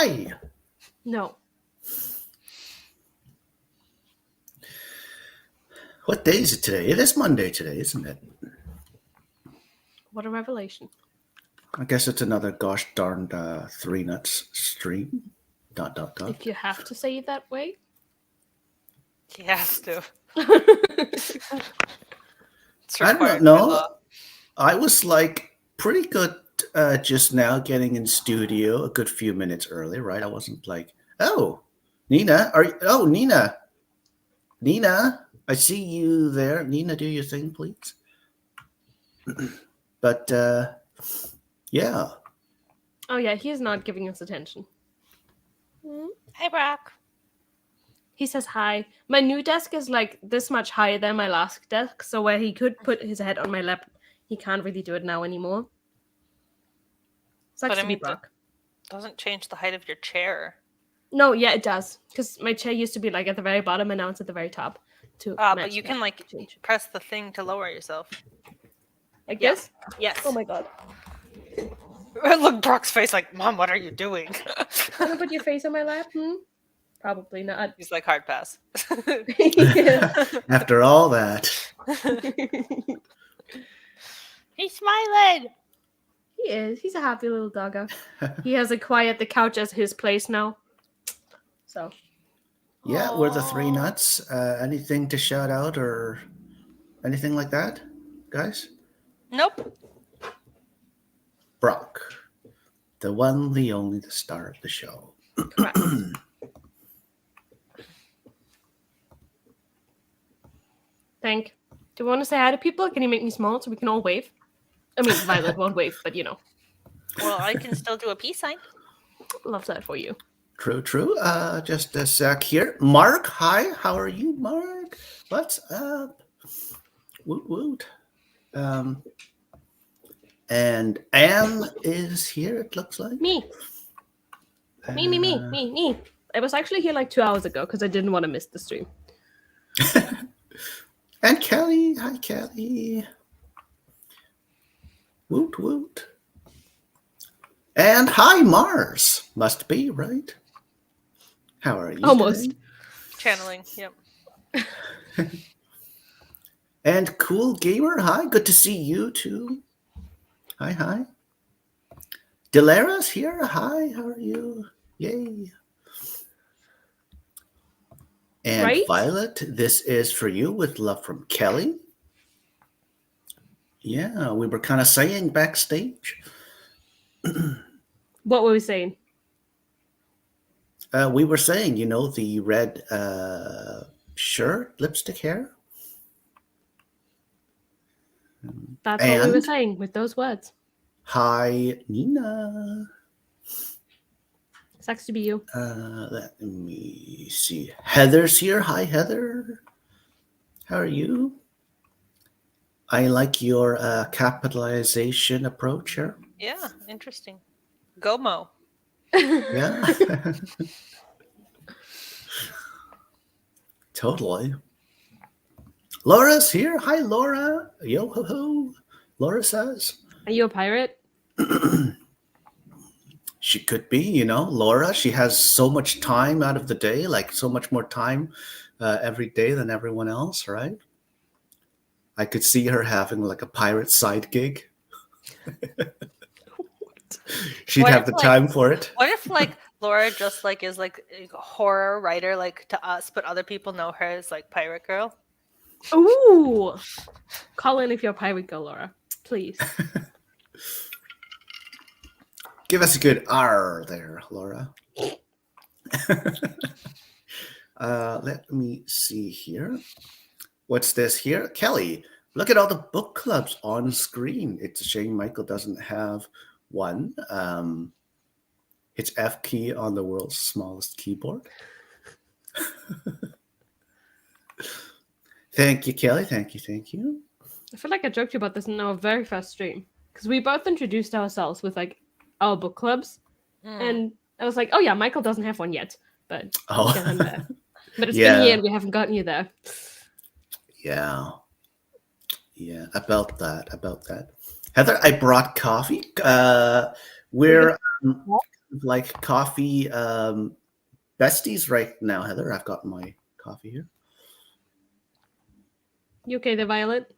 Hi. No. What day is it today? It is Monday today, isn't it? What a revelation. I guess it's another gosh darned Threenuts stream. ... If you have to say it that way. He has to. It's I required don't know. by law. I was like pretty good just now getting in studio a good few minutes early, right? I wasn't like, oh, Nina, Nina, I see you there. Nina, do your thing, please. But yeah. Oh yeah, he's not giving us attention. Hey, Brock. He says hi. My new desk is like this much higher than my last desk, so where he could put his head on my lap, he can't really do it now anymore. Sucks But I to be mean, Brock. Doesn't change the height of your chair. No, yeah, it does. Because my chair used to be like at the very bottom, and now it's at the very top. But you can like change. press the thing to lower yourself. Like Yeah. this? Yes. Oh my god. Look, Brock's face like, Mom, what are you doing? Want to put your face on my lap? Probably not. He's like, hard pass. After all that. He's smiling. He is. He's a happy little doggo. He has acquired the couch as his place now. So. Yeah, we're the Threenuts. Anything to shout out or anything like that, guys? Nope. Brock, the one, the only, the star of the show. Correct. Thank. Do we want to say hi to people? Can you make me small so we can all wave? I mean, Violet won't wave, but you know. Well, I can still do a peace sign. Love that for you. True. Just a sec here. Mark, hi. How are you, Mark? What's up? Woot. And Anne is here, it looks like. Me. I was actually here like 2 hours ago because I didn't want to miss the stream. And Kelly. Hi, Kelly. Woot. And hi, Mars. Must be, right? How are you? Almost. Today? Channeling, yep. And Cool Gamer, hi. Good to see you too. Hi. Delara's here. Hi, how are you? Yay. And right? Violet, this is for you with love from Kelly. Yeah, we were kind of saying backstage. What were we saying? We were saying, the red shirt, lipstick hair. That's what we were saying with those words. Hi, Nina. Sucks to be you. Let me see. Heather's here. Hi, Heather. How are you? I like your capitalization approach here. Yeah, interesting. Gomo. Yeah. Totally. Laura's here. Hi, Laura. Yo ho ho. Laura says. Are you a pirate? She could be, Laura, she has so much time out of the day, like so much more time every day than everyone else, right? I could see her having like a pirate side gig. She'd have the time for it. What if like Laura just like is like a horror writer like to us, but other people know her as like Pirate Girl? Ooh. Call in if you're a pirate girl, Laura. Please. Give us a good R there, Laura. Let me see here. What's this here? Kelly, look at all the book clubs on screen. It's a shame Michael doesn't have one. It's F key on the world's smallest keyboard. Thank you, Kelly. Thank you. I feel like I joked to you about this in our very first stream. Because we both introduced ourselves with like our book clubs. And I was like, oh yeah, Michael doesn't have one yet. But we'll get him there. But it's been a year and we haven't gotten you there. Yeah, about that. Heather, I brought coffee. We're like coffee besties right now, Heather. I've got my coffee here. You okay there, Violet?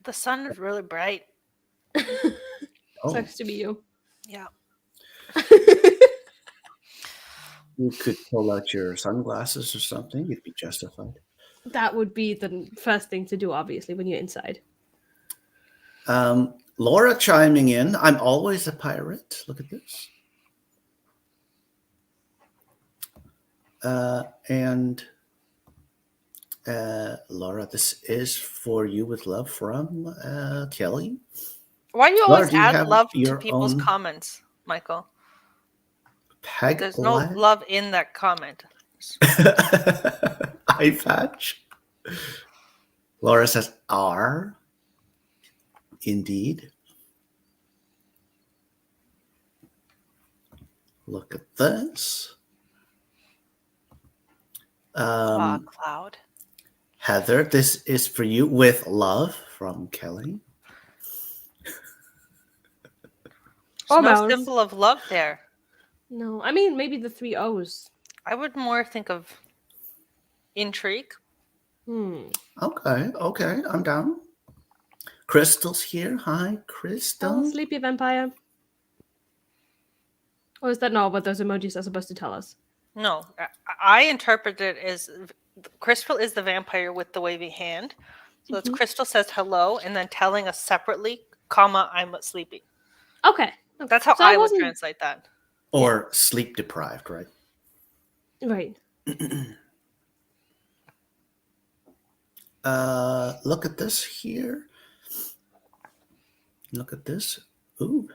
The sun is really bright. Oh, Sucks to be you. Yeah. you could pull out your sunglasses or something. You'd be justified. That would be the first thing to do, obviously, when you're inside. Laura chiming in. I'm always a pirate. Look at this. And Laura, this is for you with love from Kelly. Why do you Laura, always do you add have love to your people's own comments, Michael? peg There's no lad? love in that comment. Eye patch. Laura says R. Indeed. Look at this. Cloud. Heather, this is for you with love from Kelly. There's no Almost. symbol of love there. No, I mean maybe the 3 O's. I would more think of intrigue. Okay, I'm down. Crystal's here. Hi, Crystal. Oh, sleepy vampire. Or is that not what those emojis are supposed to tell us? No, I interpret it as Crystal is the vampire with the wavy hand. So it's Crystal says hello and then telling us separately, comma, I'm sleepy. Okay. That's how So I would translate that. Or sleep deprived, right? Right. Look at this here. Look at this. Ooh.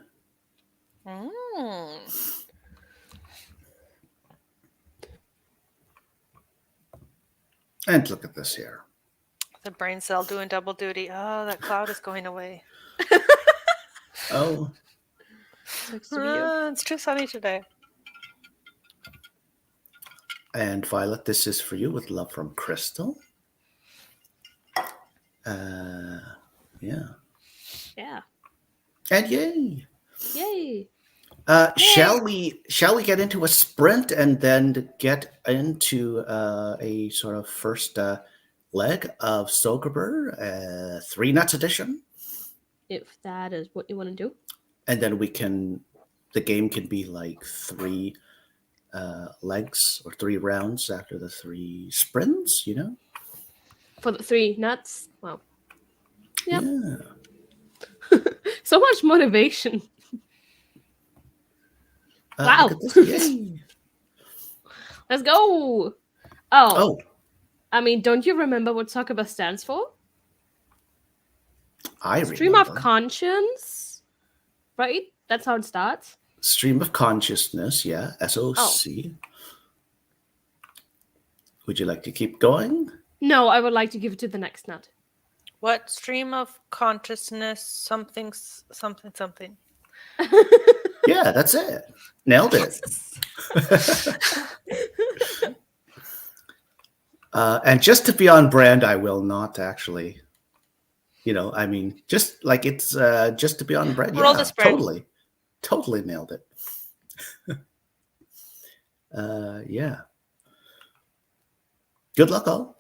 And look at this here. The brain cell doing double duty. Oh, that cloud is going away. Oh. Sucks to be you. It's too sunny today. And Violet, this is for you with love from Crystal. Yeah. Yeah. And yay. Yay. Shall we get into a sprint and then get into a sort of first leg of Socaber, Threenuts Edition? If that is what you want to do. And then the game can be like 3 legs or 3 rounds after the 3 sprints, you know? For the 3 nuts. Wow. Yep. Yeah. So much motivation. Wow. Yay. Let's go. Oh. I mean, don't you remember what Socaber stands for? I Stream remember. of conscience. Right? That's how it starts. Stream of consciousness, yeah. SOC. Oh. Would you like to keep going? No, I would like to give it to the next nut. What? Stream of consciousness, something. Yeah, that's it. Nailed it. And just to be on brand, I will not actually, I mean, just like it's just to be on brand. Roll Yeah, this brand. Totally nailed it. Yeah. Good luck, all.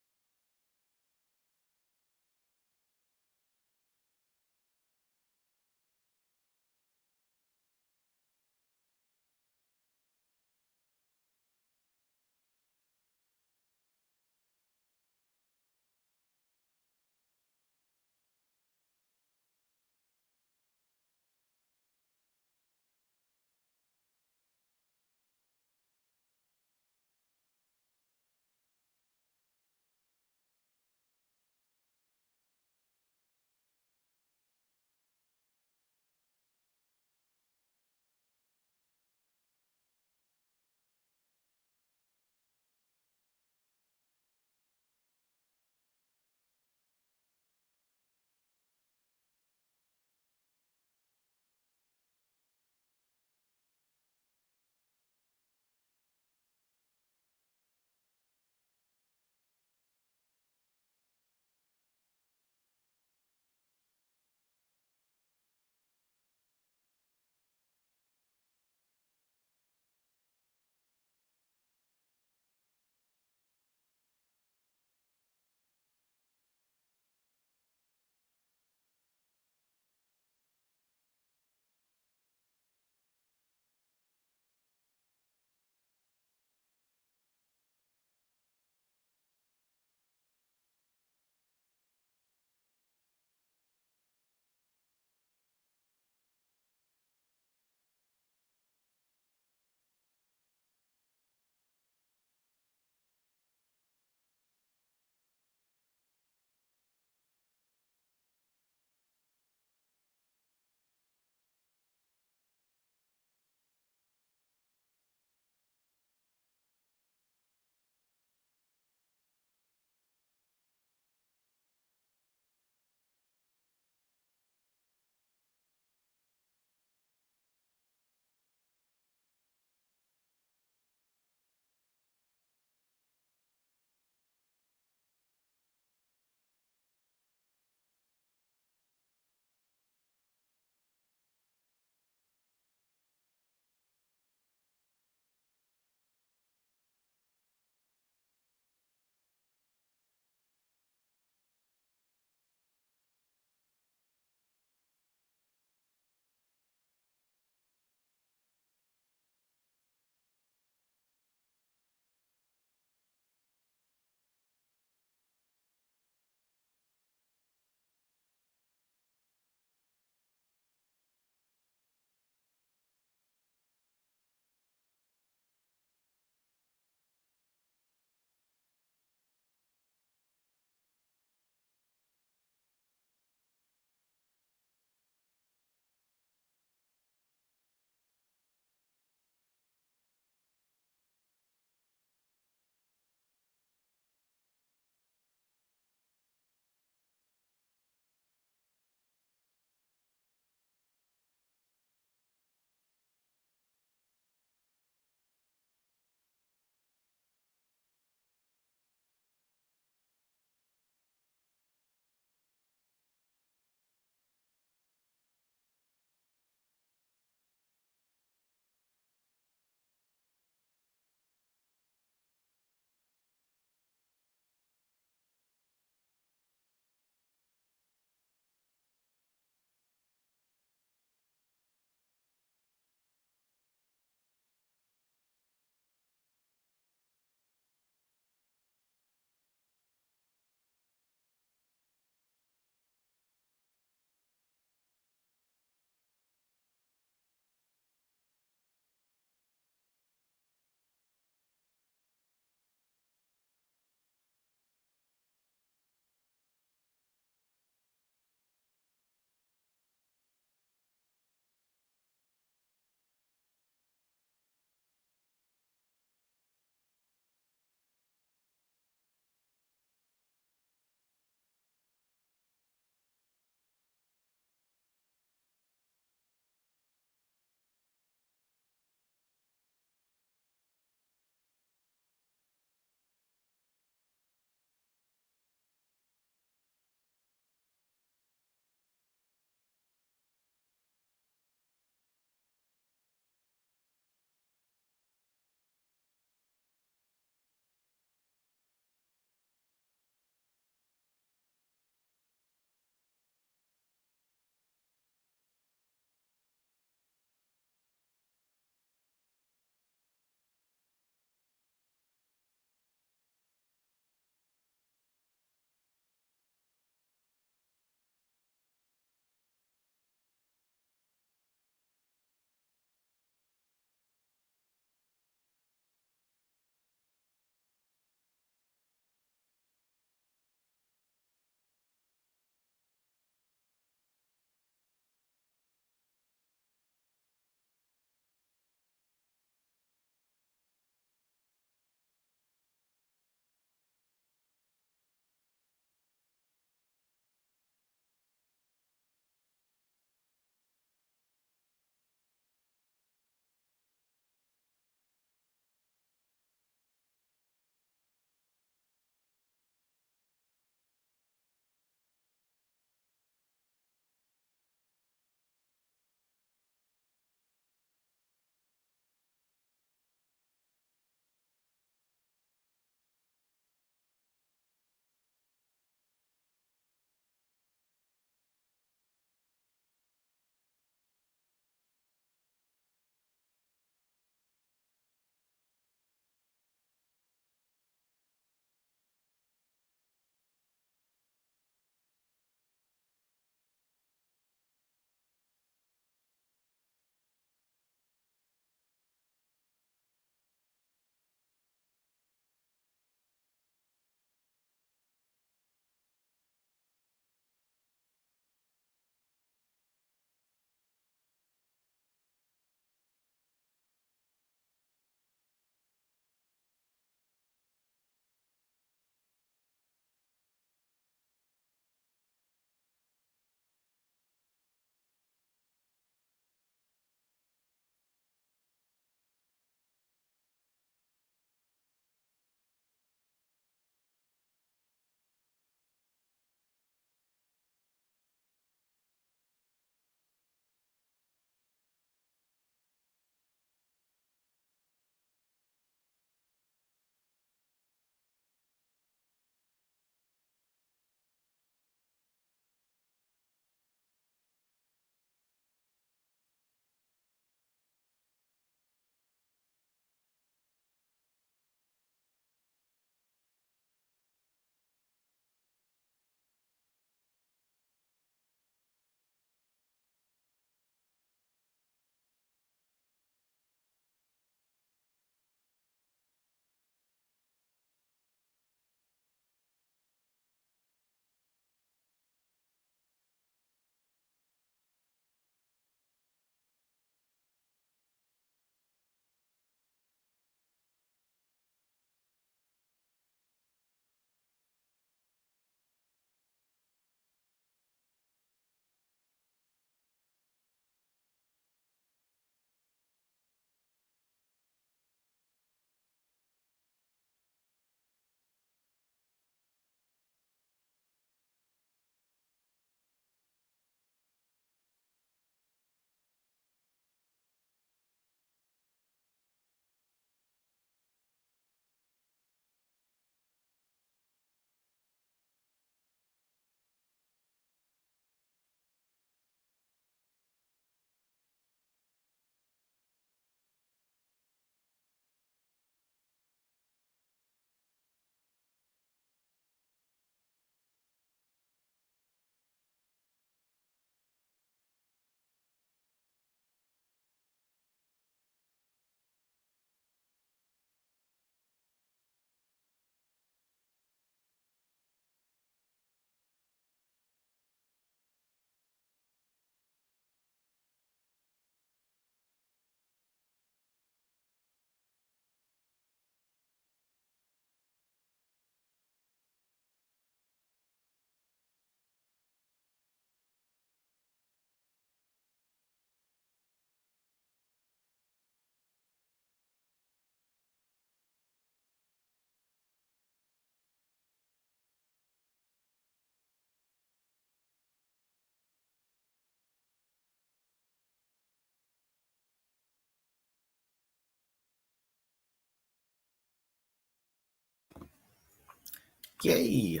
Yay!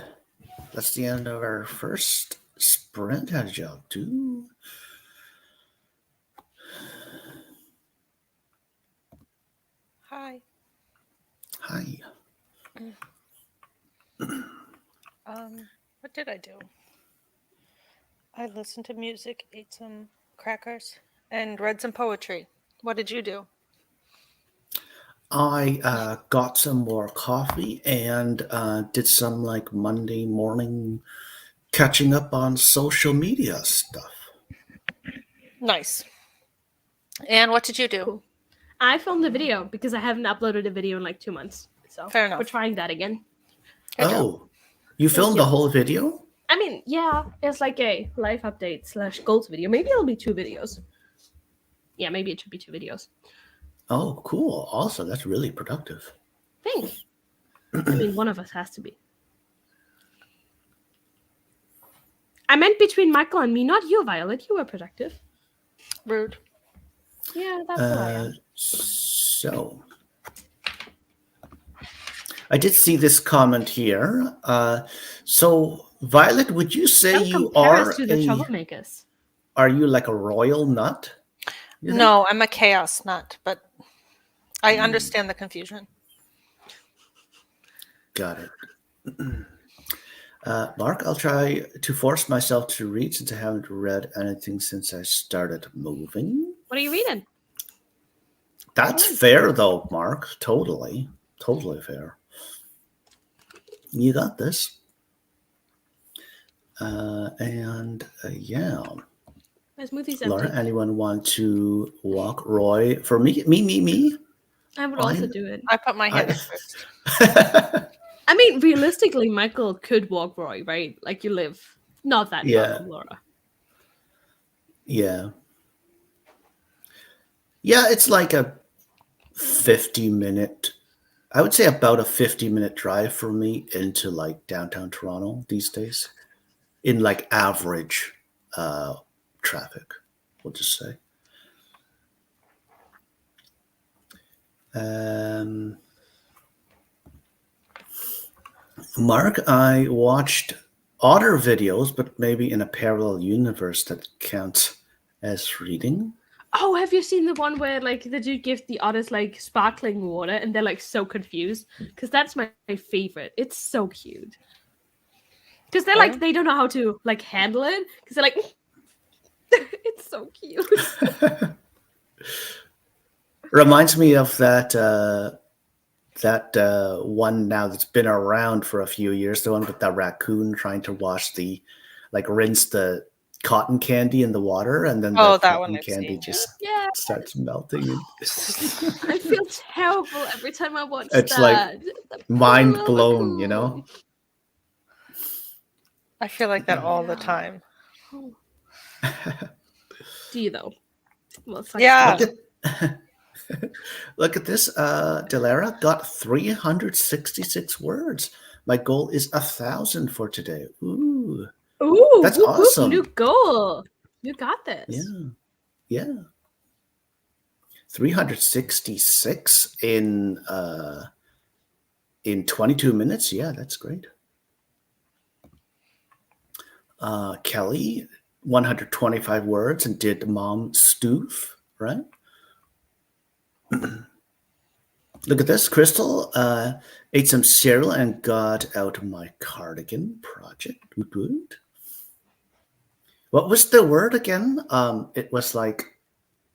That's the end of our first sprint. How did y'all do? Hi. Hi. What did I do? I listened to music, ate some crackers, and read some poetry. What did you do? I got some more coffee and did some like Monday morning catching up on social media stuff. Nice. And what did you do? Cool. I filmed a video because I haven't uploaded a video in like 2 months. So Fair enough. we're trying that again. Good job. Oh, you filmed you. the whole video? I mean, yeah, it's like a life update / goals video. Maybe it'll be 2 videos. Yeah, maybe it should be 2 videos. Oh, cool. Also, that's really productive. Thanks. I mean, one of us has to be. I meant between Michael and me, not you, Violet. You were productive. Rude. Yeah, that's what I am. So, I did see this comment here. So, Violet, would you say Don't you compare are us to the troublemakers. Are you like a royal nut? No, I'm a chaos nut, but I understand the confusion. Got it. Mark, I'll try to force myself to read since I haven't read anything since I started moving. What are you reading? That's fair, though, Mark. Totally fair. You got this. Yeah. My smoothie's Laura, empty. anyone want to walk Roy for me? Me. I would also do it. I put my hand in first. I mean, realistically, Michael could walk Roy, right? Like you live not that far from Laura. Yeah. Yeah, it's like a 50-minute, I would say about a 50-minute drive for me into like downtown Toronto these days in like average traffic, we'll just say. Mark, I watched other videos, but maybe in a parallel universe that counts as reading. Oh, have you seen the one where like the dude gives the otters like sparkling water and they're like so confused? Because that's my favorite. It's so cute. Because they're like they don't know how to like handle it. Because they're like it's so cute. Reminds me of that one now that's been around for a few years, the one with the raccoon trying to rinse the cotton candy in the water, and then the cotton candy just starts melting. I feel terrible every time I watch it's that. Like mind blown, you know? I feel like that all the time. Do you though? Well, it's like yeah. Look at this. Delara got 366 words. My goal is 1,000 for today. Ooh, that's awesome. New goal. You got this. Yeah. 366 in 22 minutes. Yeah, that's great. Kelly, 125 words and did mom stoof, right? Look at this. Crystal ate some cereal and got out my cardigan project. What was the word again? It was like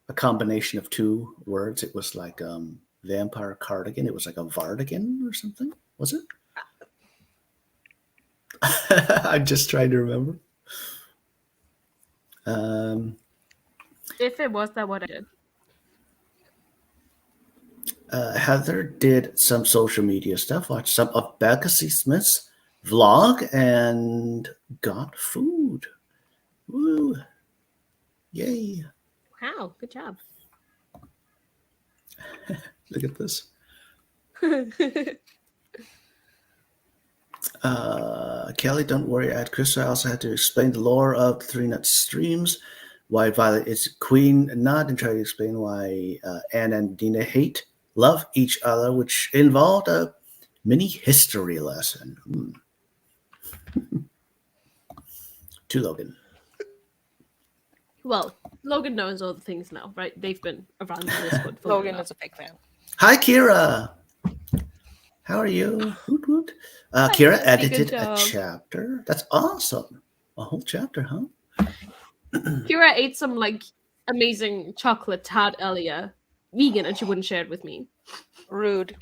a combination of 2 words. It was like vampire cardigan. It was like a vardigan or something. Was it? I'm just trying to remember. If it was that, what I did. Heather did some social media stuff, watched some of Becca C. Smith's vlog, and got food. Woo! Yay! Wow, good job. Look at this. Kelly, don't worry. I had Chris. I also had to explain the lore of the Threenuts streams, why Violet is queen and not, and try to explain why Anne and Dina love each other, which involved a mini history lesson. To Logan. Well, Logan knows all the things now, right? They've been around the Discord for Logan long is a big fan. Hi, Kira. How are you? Woot woot. Kira Sophie, edited good a job. chapter. That's awesome. A whole chapter, huh? Kira ate some like amazing chocolate tart earlier, vegan, and she wouldn't share it with me. Rude.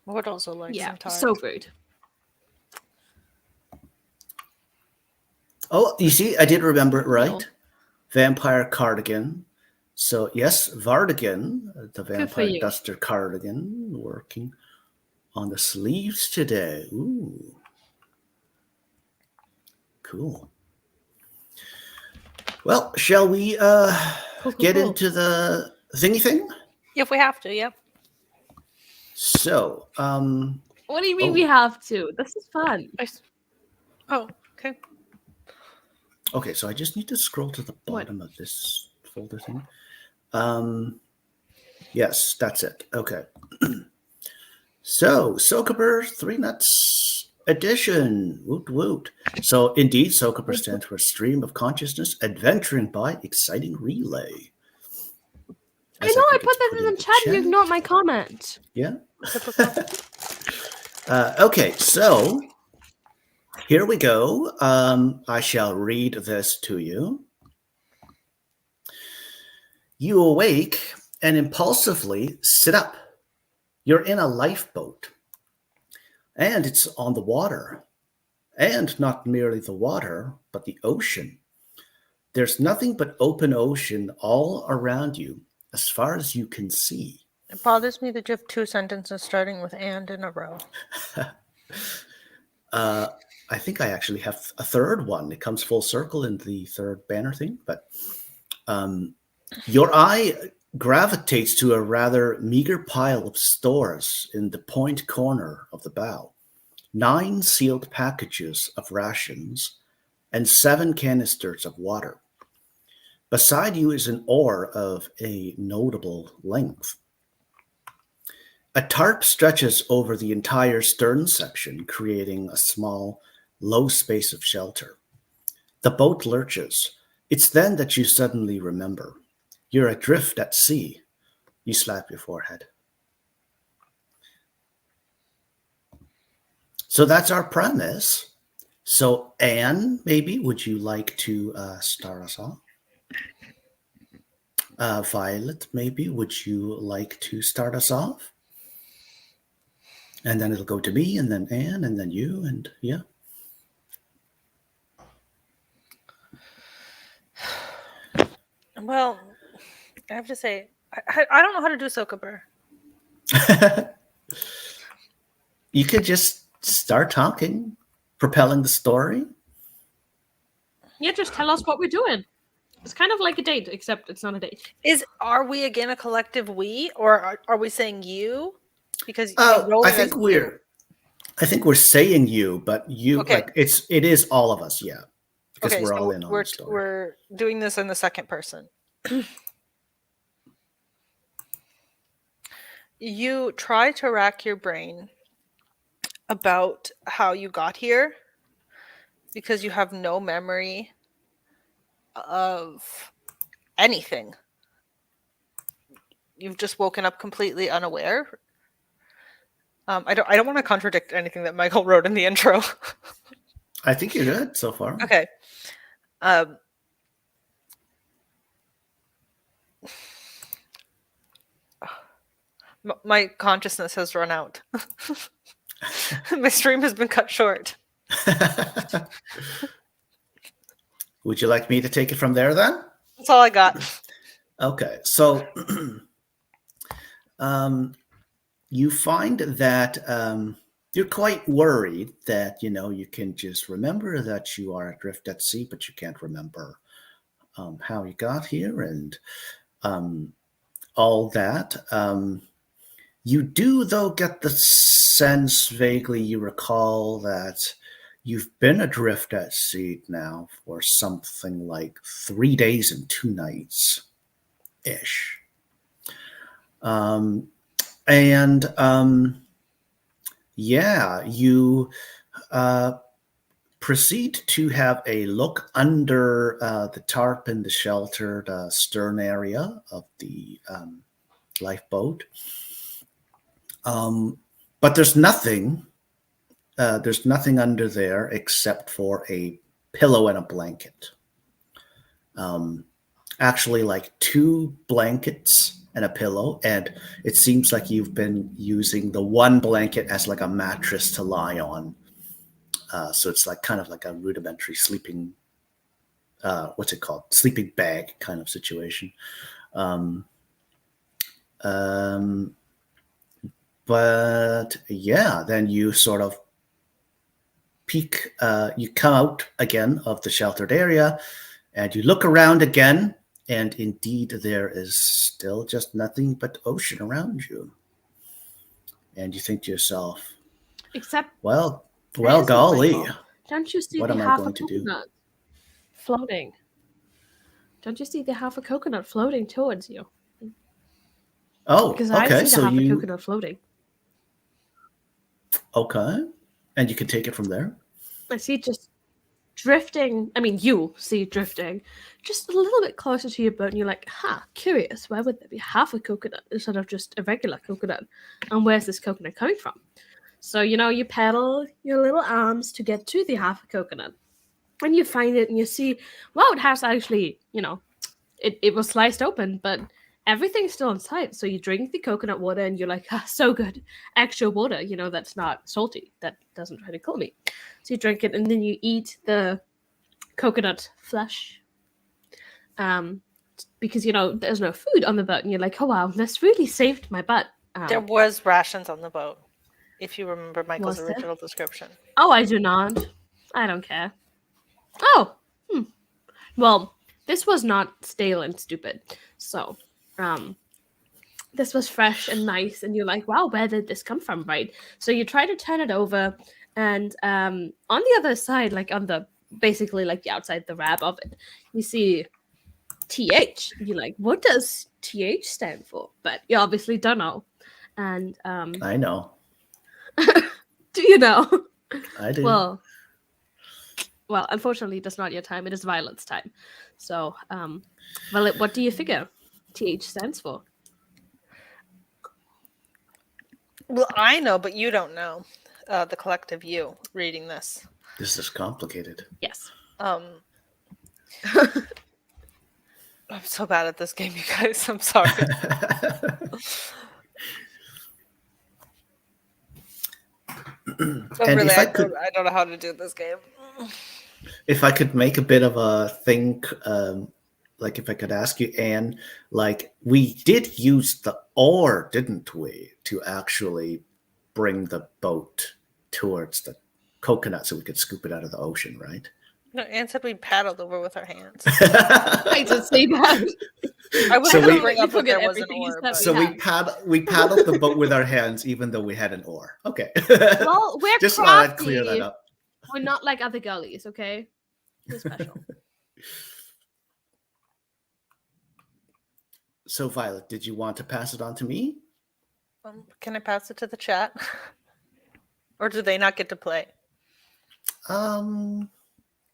Would also like some tart. So good. Oh, you see, I did remember it right. No. Vampire cardigan. So yes, Vardigan, the vampire you. duster cardigan, working on the sleeves today. Ooh, cool. Well, shall we get into the thingy thing? If we have to, yep. So, what do you mean we have to? This is fun. Oh, okay. Okay, so I just need to scroll to the bottom of this folder thing. Yes, that's it. Okay. So, Socaber Threenuts Edition. Woot woot. So, indeed, Socaber stands for Stream of Consciousness Adventuring by Exciting Relay. I know, I put that in the chat and you ignored my comment. Yeah. Okay, so here we go. I shall read this to you. You awake and impulsively sit up. You're in a lifeboat, and it's on the water. And not merely the water, but the ocean. There's nothing but open ocean all around you, as far as you can see. It bothers me that you have two sentences starting with "and" in a row. I think I actually have a third one. It comes full circle in the third banner thing, but your eye gravitates to a rather meager pile of stores in the point corner of the bow. 9 sealed packages of rations and 7 canisters of water. Beside you is an oar of a notable length. A tarp stretches over the entire stern section, creating a small, low space of shelter. The boat lurches. It's then that you suddenly remember. You're adrift at sea. You slap your forehead. So that's our premise. So, Anne, maybe, would you like to start us off? Violet, maybe, would you like to start us off? And then it'll go to me, and then Anne, and then you, and yeah. Well, I have to say, I don't know how to do Socaber. You could just start talking, propelling the story. Yeah, just tell us what we're doing. It's kind of like a date, except it's not a date. Are we again a collective we, or are we saying you? Because I think we're saying you, but you like it is all of us, yeah. Because we're all in on the story. We're doing this in the second person. You try to rack your brain about how you got here because you have no memory of anything. You've just woken up completely unaware. I don't want to contradict anything that Michael wrote in the intro. I think you're good so far. Okay. My consciousness has run out. My stream has been cut short. Would you like me to take it from there then? That's all I got. Okay, so you find that you're quite worried that, you can just remember that you are adrift at sea, but you can't remember how you got here and all that. You do, though, get the sense vaguely, you recall that you've been adrift at sea now for something like 3 days and 2 nights-ish. Yeah, you Proceed to have a look under the tarp in the sheltered stern area of the lifeboat. But there's nothing. There's nothing under there except for a pillow and a blanket. Actually, like 2 blankets and a pillow, and it seems like you've been using the one blanket as like a mattress to lie on. So it's like kind of like a rudimentary sleeping, what's it called? Sleeping bag kind of situation. But yeah, then you sort of peek, you come out again of the sheltered area and you look around again, and indeed there is still just nothing but ocean around you. And you think to yourself, except well, golly. Michael, don't you see what they am I have a going to do? coconut floating? Don't you see they have a coconut floating towards you? Oh, Because okay. I see So they have a you coconut floating. okay, and you can take it from there. I see it just drifting. I mean, you see it drifting just a little bit closer to your boat, and you're like, curious, why would there be half a coconut instead of just a regular coconut? And where's this coconut coming from? So, you paddle your little arms to get to the half a coconut. And you find it and you see, wow, it has actually, it was sliced open, but everything's still inside. So you drink the coconut water and you're like, so good. Actual water, that's not salty. That doesn't try to kill me. So you drink it and then you eat the coconut flesh. Because, there's no food on the boat. And you're like, oh, wow, this really saved my butt. There was rations on the boat, if you remember Michael's original description. Oh, I do not. I don't care. Oh, well, this was not stale and stupid. So, this was fresh and nice, and you're like, wow, where did this come from, right? So you try to turn it over, and on the other side, like on the, basically like the outside the wrap of it, you see TH. You're like, what does TH stand for? But you obviously don't know. And I know. do you know? I do. Well, unfortunately, that's not your time. It is Violet's time. So, what do you figure TH stands for? Well, I know, but you don't know. The collective you reading this. This is complicated. Yes. I'm so bad at this game, you guys. I'm sorry. I don't know how to do this game. If I could make a bit of a think, like if I could ask you, Anne, like we did use the oar, didn't we, to actually bring the boat towards the coconut so we could scoop it out of the ocean, right? No, Anne said we paddled over with our hands. I did say that. I was going to bring up that there was an oar. But... So we paddled the boat with our hands, even though we had an oar. Okay. Well, we're just crafty. Thought I'd clear that up. We're not like other girlies, okay? We're special. So, Violet, did you want to pass it on to me? Can I pass it to the chat? Or do they not get to play?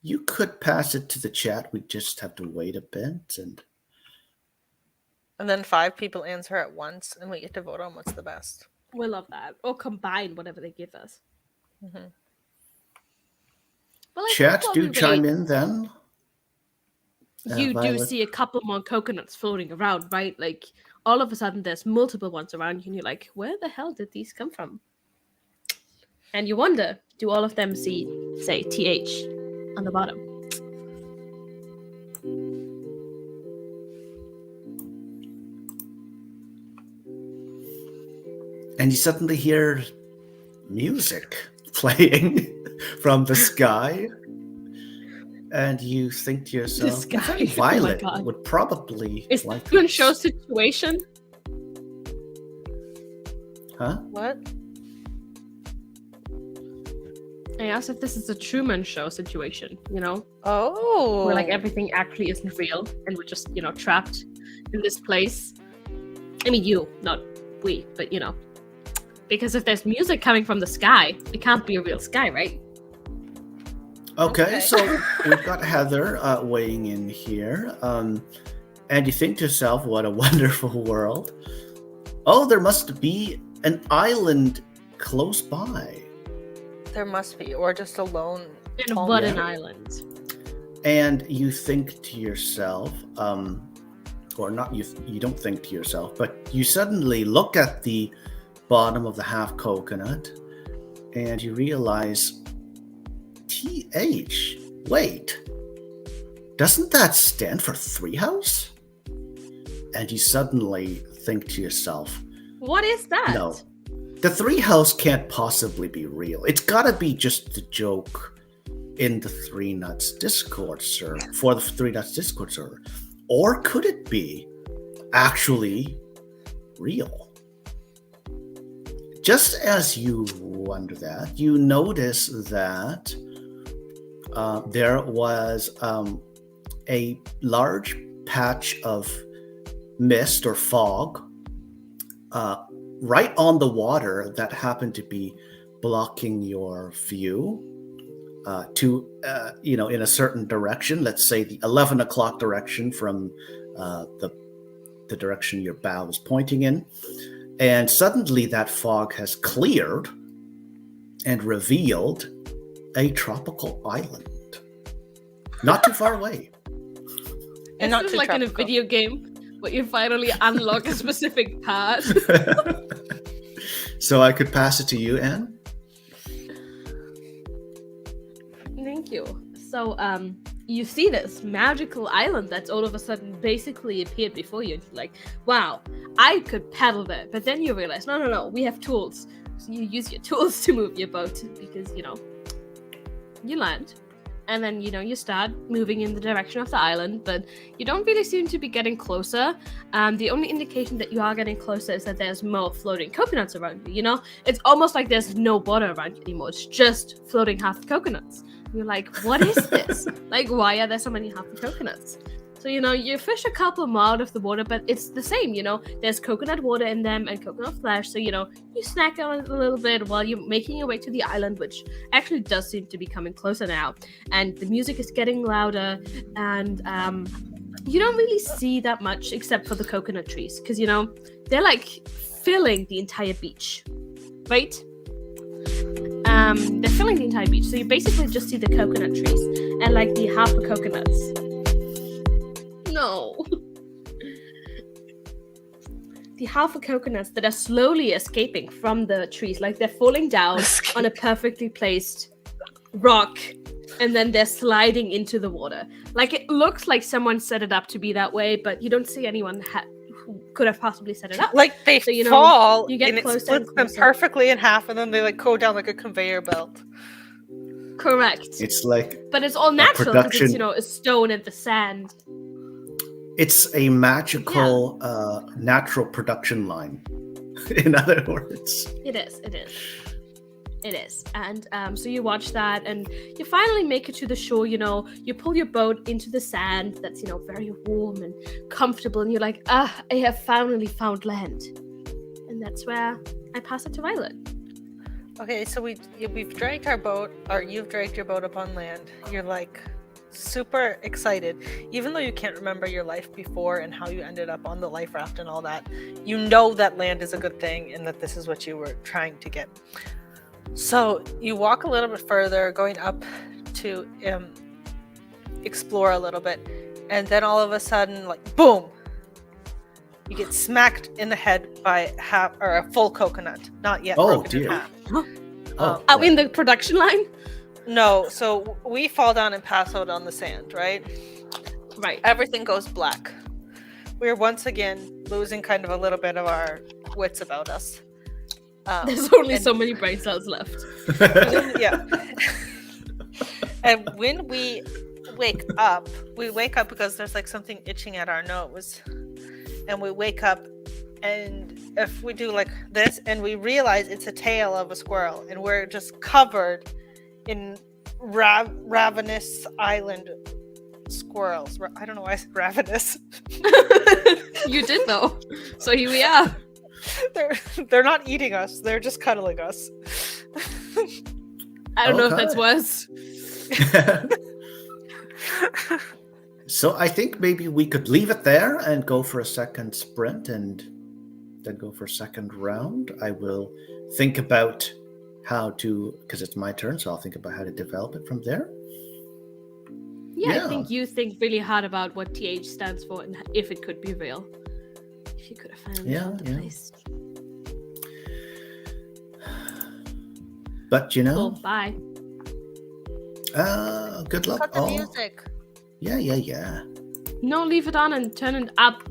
You could pass it to the chat. We just have to wait a bit. And then 5 people answer at once, and we get to vote on what's the best. We love that. Or combine whatever they give us. Mm-hmm. Well, chat, do chime in then. You Violet. do see a couple more coconuts floating around, right? Like, all of a sudden, there's multiple ones around you, and you're like, where the hell did these come from? And you wonder, do all of them say TH on the bottom? And you suddenly hear music playing from the sky. And you think to yourself, Violet would probably is like this Truman Show situation? Huh? What? I asked if this is a Truman Show situation, Oh. Where, like, everything actually isn't real, and we're just, trapped in this place. I mean, you, not we, but, Because if there's music coming from the sky, it can't be a real sky, right? Okay, so we've got Heather weighing in here. And you think to yourself, what a wonderful world. Oh, there must be an island close by. There must be, or just a lone. And what an island. And you think to yourself, or not you don't think to yourself, but you suddenly look at the bottom of the half coconut and you realize, TH, wait, doesn't that stand for Treehouse? And you suddenly think to yourself, what is that? No, the Treehouse can't possibly be real. It's gotta be just a joke in the Threenuts Discord server, for the Threenuts Discord server. Or could it be actually real? Just as you wonder that, you notice that there was a large patch of mist or fog right on the water that happened to be blocking your view in a certain direction. Let's say the 11 o'clock direction from the direction your bow is pointing in. And suddenly that fog has cleared and revealed a tropical island. Not too far away. And It's like in a video game where you finally unlock a specific part. So I could pass it to you, Anne? Thank you. So, you see this magical island that's all of a sudden basically appeared before you. You're like, wow, I could paddle there. But then you realize, no, we have tools. So you use your tools to move your boat because, you land. And then, you start moving in the direction of the island, but you don't really seem to be getting closer. The only indication that you are getting closer is that there's more floating coconuts around you, It's almost like there's no water around you anymore. It's just floating half the coconuts. And you're like, what is this? Like, why are there so many half the coconuts? So, you fish a couple more out of the water, but it's the same, There's coconut water in them and coconut flesh. So, you snack on it a little bit while you're making your way to the island, which actually does seem to be coming closer now. And the music is getting louder. And you don't really see that much except for the coconut trees. Because, they're like filling the entire beach. Right? They're filling the entire beach. So you basically just see the coconut trees and like the half the coconuts. No. The half of coconuts that are slowly escaping from the trees, like they're falling down on a perfectly placed rock, and then they're sliding into the water. Like it looks like someone set it up to be that way, but you don't see anyone who could have possibly set it up. Like they fall, you get and it splits them perfectly in half, and then they like go down like a conveyor belt. Correct. It's like, but it's all natural because it's a stone and the sand. It's a magical, natural production line. In other words, it is. And so you watch that, and you finally make it to the shore. You pull your boat into the sand that's very warm and comfortable, and you're like, I have finally found land. And that's where I pass it to Violet. Okay, so we've dragged our boat, or you've dragged your boat up on land. You're like super excited, even though you can't remember your life before and how you ended up on the life raft and all that. You know that land is a good thing and that this is what you were trying to get. So you walk a little bit further, going up to explore a little bit, and then all of a sudden, like boom, you get smacked in the head by a full coconut, not yet broken in half. Out in the production line? No, so we fall down and pass out on the sand, right? Right. Everything goes black. We're once again losing kind of a little bit of our wits about us. There's only so many brain cells left. Yeah. And when we wake up because there's like something itching at our nose. And we wake up, and if we do like this, and we realize it's a tail of a squirrel, and we're just covered in ravenous island squirrels. I don't know why I said ravenous. You did though. So here we are. They're not eating us. They're just cuddling us. I don't know if that's worse. So I think maybe we could leave it there and go for a second sprint and then go for a second round. I will think about how to, because it's my turn, so I'll think about how to develop it from there. Yeah, Yeah. I think you think really hard about what TH stands for and if it could be real. If you could have found the place. But Cool, bye. Good luck. Cut the music. Yeah. No, leave it on and turn it up.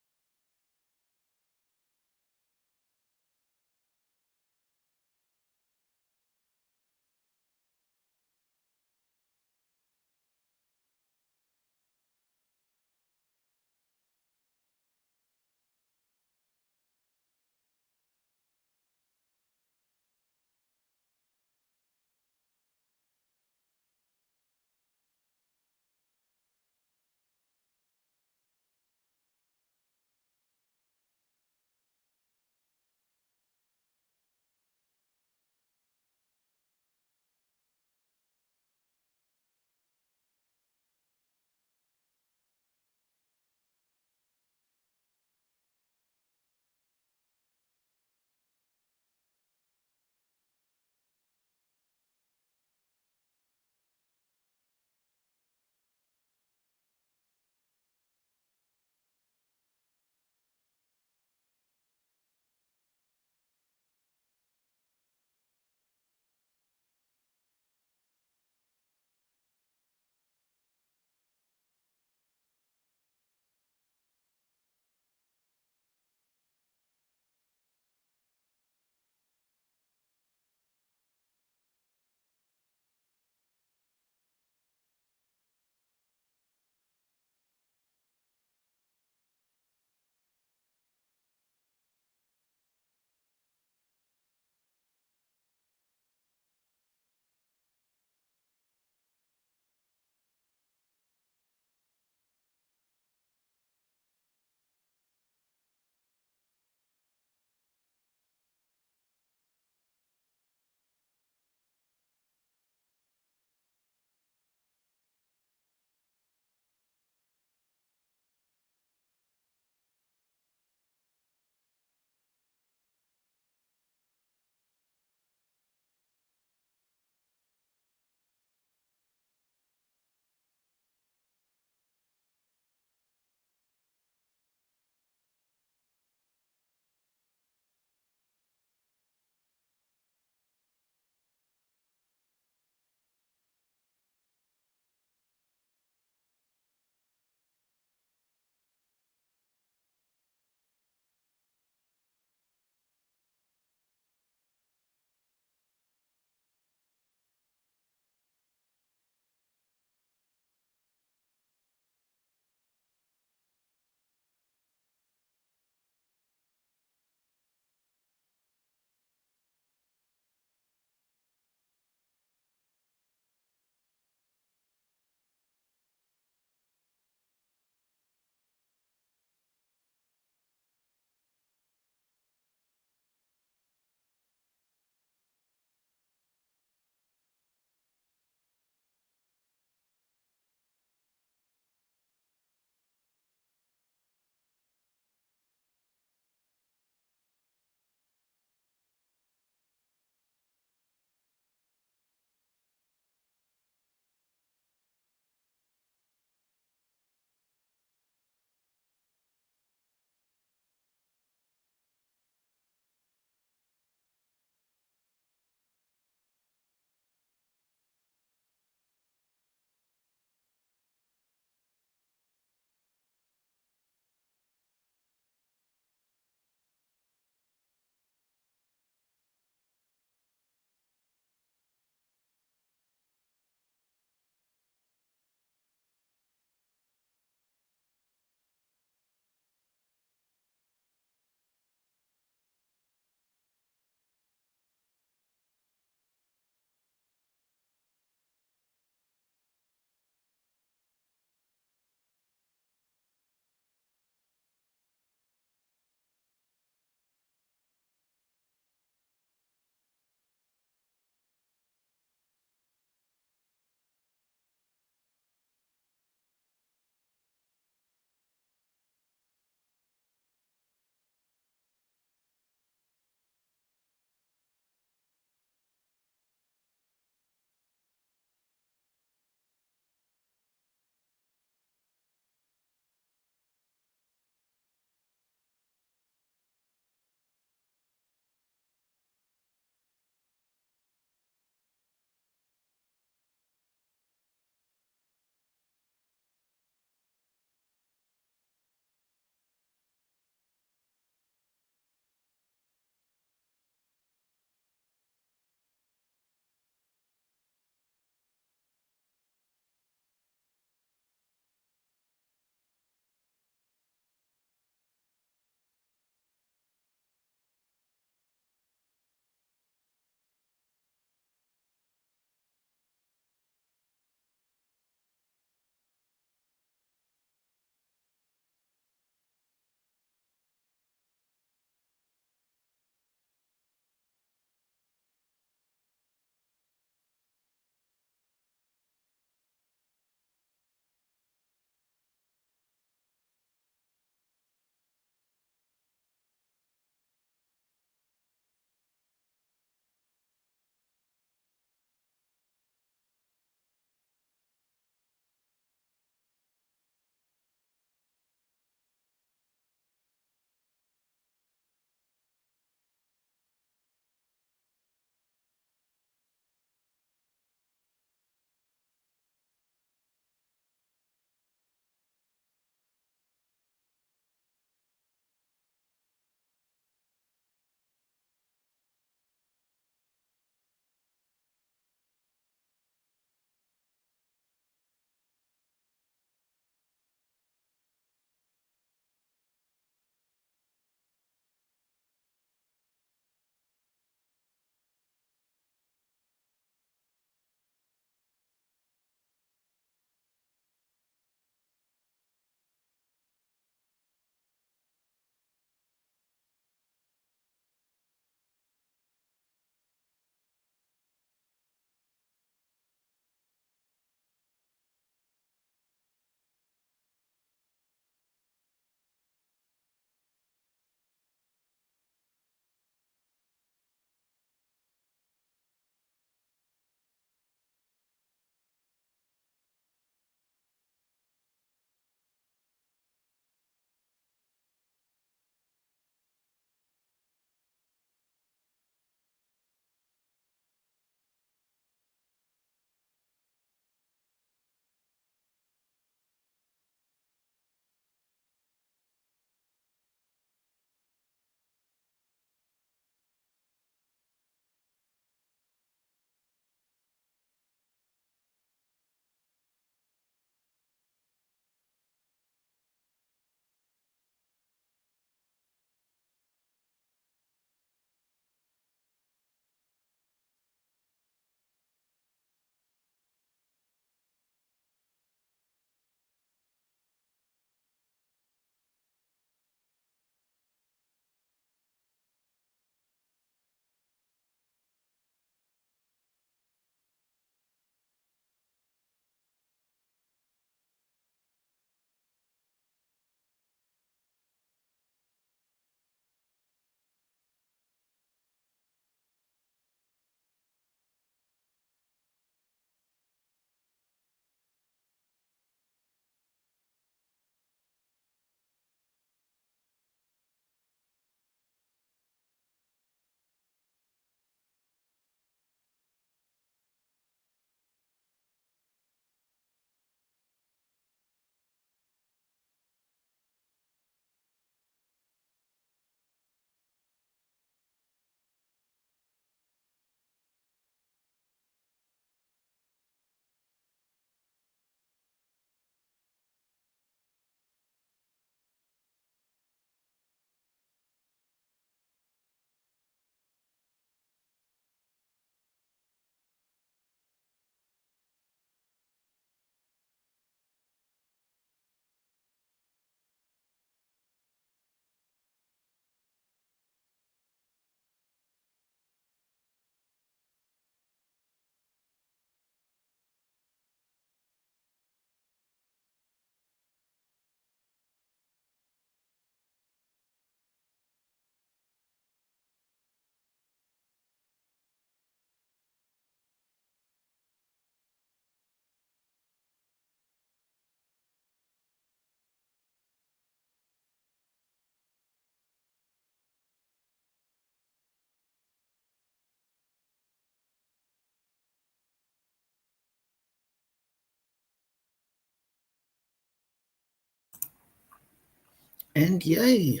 And yay!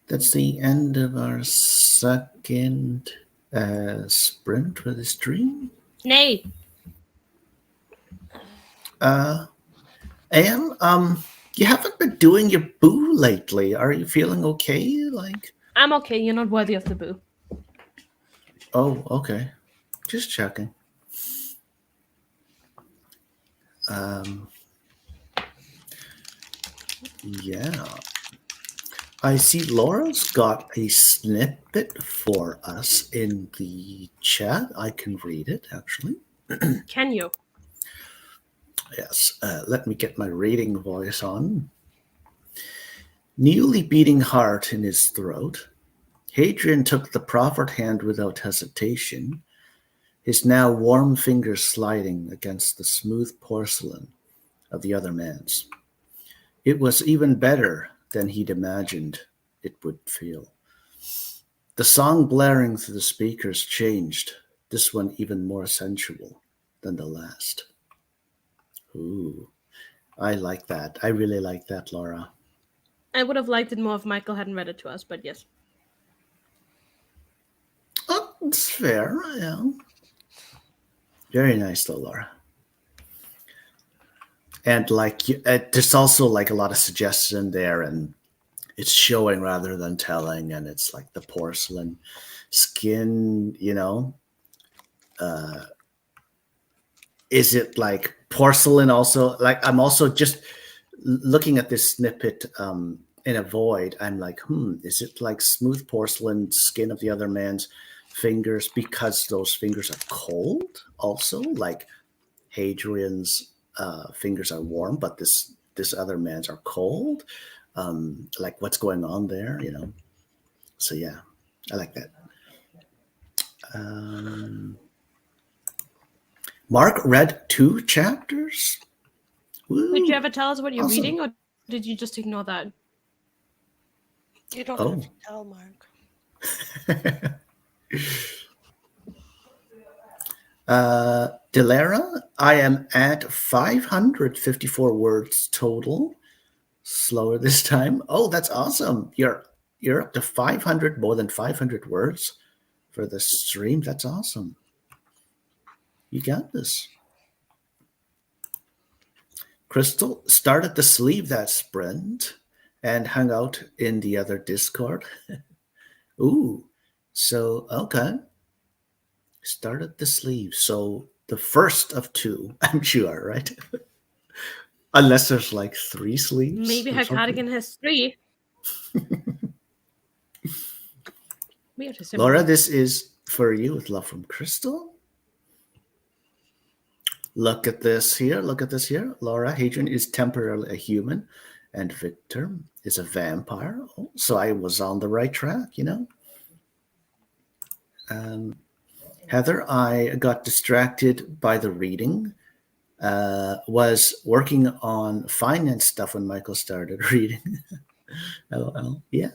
That's the end of our second sprint for the stream. Nay. Anne, you haven't been doing your boo lately. Are you feeling okay? Like, I'm okay. You're not worthy of the boo. oh, okay. Just checking. Yeah. I see Laura's got a snippet for us in the chat. I can read it, actually. Can you? Yes. Let me get my reading voice on. Newly beating heart in his throat, Hadrian took the proffered hand without hesitation, his now warm fingers sliding against the smooth porcelain of the other man's. It was even better than he'd imagined it would feel. The song blaring through the speakers changed, this one even more sensual than the last. Ooh, I like that. I really like that, Laura. I would have liked it more if Michael hadn't read it to us, but yes. Oh, it's fair, yeah. Very nice, though, Laura. And like, there's also like a lot of suggestion there, and it's showing rather than telling, and it's like the porcelain skin, you know. Is it like porcelain also? Like, I'm also just looking at this snippet in a void. I'm like, is it like smooth porcelain skin of the other man's fingers because those fingers are cold also? Like Hadrian's fingers are warm, but this other man's are cold. Like what's going on there, you know? So yeah, I like that. Mark read 2 chapters. Woo. Did you ever tell us what you're Awesome. reading, or did you just ignore that? You don't have to tell, Mark. Delara, I am at 554 words total. Slower this time. Oh, that's awesome. You're up to 500, more than 500 words for the stream. That's awesome. You got this. Crystal started to sleeve that sprint and hung out in the other Discord. Ooh, so okay. Started the sleeve. So the first of 2, I'm sure, right? Unless there's like 3 sleeves. Maybe her cardigan has 3. Laura, this is for you with love from Crystal. Look at this here. Look at this here. Laura, Hadrian is temporarily a human, and Victor is a vampire. Oh, so I was on the right track, you know. Heather, I got distracted by the reading. Was working on finance stuff when Michael started reading. LOL. Yeah.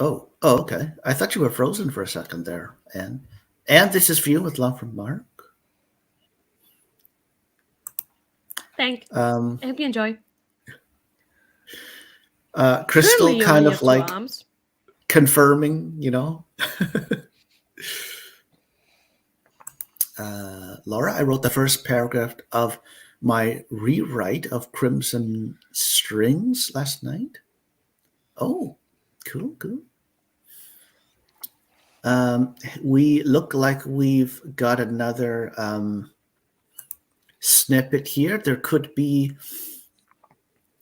Oh, okay. I thought you were frozen for a second there, Anne. And this is for you with love from Mark. Thanks. I hope you enjoy. Crystal Surely kind of like arms. Confirming, you know. Laura, I wrote the first paragraph of my rewrite of Crimson Strings last night. Oh, cool. We look like we've got another snippet here. There could be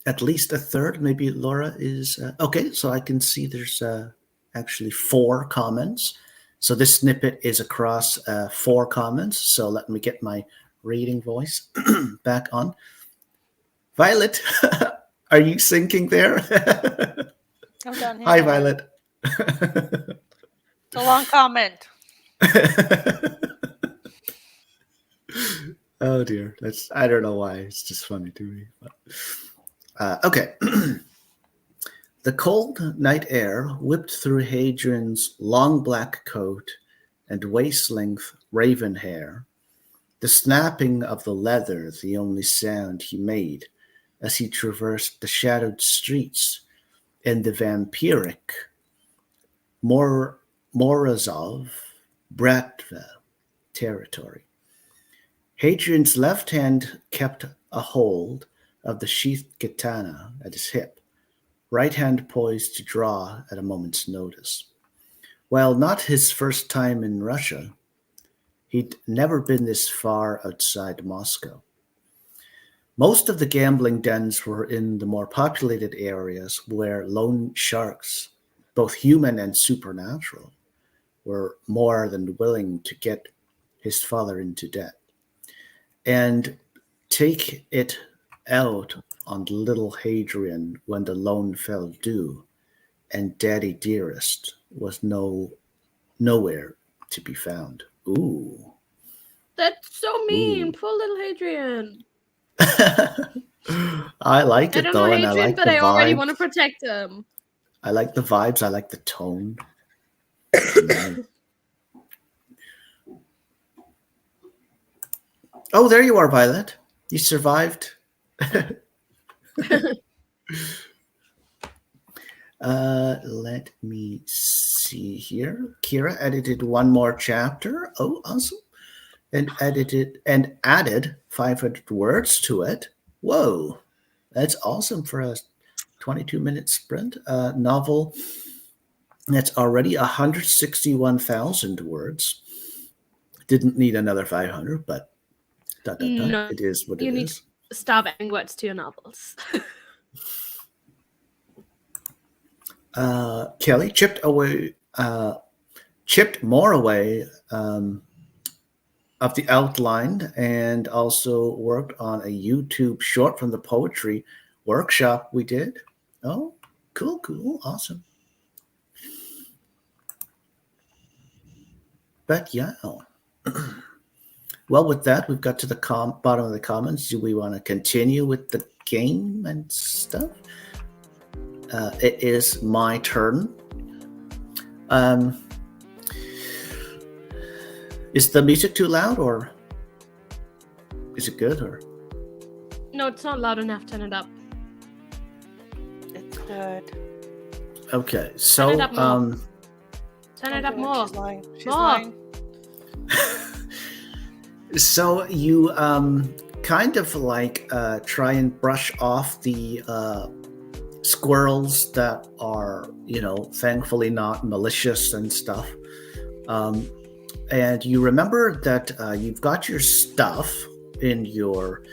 at least a third. Maybe Laura is okay. So I can see there's actually 4 comments. So this snippet is across 4 comments. So let me get my reading voice back on. Violet, are you syncing there? I'm down here. Hi, Violet. It's a long comment. Oh dear, I don't know why. It's just funny to me. But, okay. The cold night air whipped through Hadrian's long black coat and waist-length raven hair the snapping of the leather the only sound he made as he traversed the shadowed streets in the vampiric Morozov Bratva territory. Hadrian's left hand kept a hold of the sheathed katana at his hip, right hand poised to draw at a moment's notice. While not his first time in Russia, he'd never been this far outside Moscow. Most of the gambling dens were in the more populated areas where loan sharks, both human and supernatural, were more than willing to get his father into debt and take it out on little Hadrian when the loan fell due and Daddy Dearest was nowhere to be found. Ooh. That's so mean. Ooh. Poor little Hadrian. I like I it don't though, know and I Hadrian, like but the I already vibes. want to protect him. I like the vibes. I like the tone. Oh, there you are, Violet. You survived. Let me see here. Kira edited one more chapter. Oh, awesome. And added 500 words to it. Whoa. That's awesome for a 22-minute sprint. Novel that's already 161,000 words. Didn't need another 500, but No, it is what you it need is. to stop adding words to your novels. Kelly chipped more away of the outline and also worked on a YouTube short from the poetry workshop we did. Oh, cool, awesome. But yeah. Well, with that, we've got to the bottom of the comments. Do we want to continue with the game and stuff? It is my turn. Is the music too loud, or is it good? Or No, it's not loud enough. Turn it up. It's good. Okay, so Turn it up more. Turn it up more. She's lying. She's More. lying. So you kind of like try and brush off the squirrels that are, thankfully not malicious and stuff. And you remember that you've got your stuff in your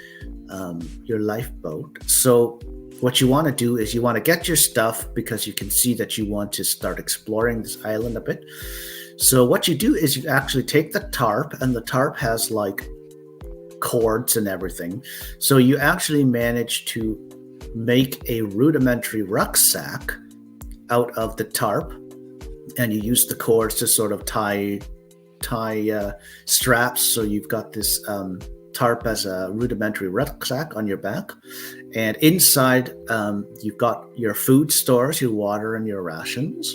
lifeboat. So what you want to do is you want to get your stuff because you can see that you want to start exploring this island a bit. So what you do is you actually take the tarp, and the tarp has like cords and everything. So you actually manage to make a rudimentary rucksack out of the tarp, and you use the cords to sort of tie straps. So you've got this tarp as a rudimentary rucksack on your back, and inside you've got your food stores, your water, and your rations.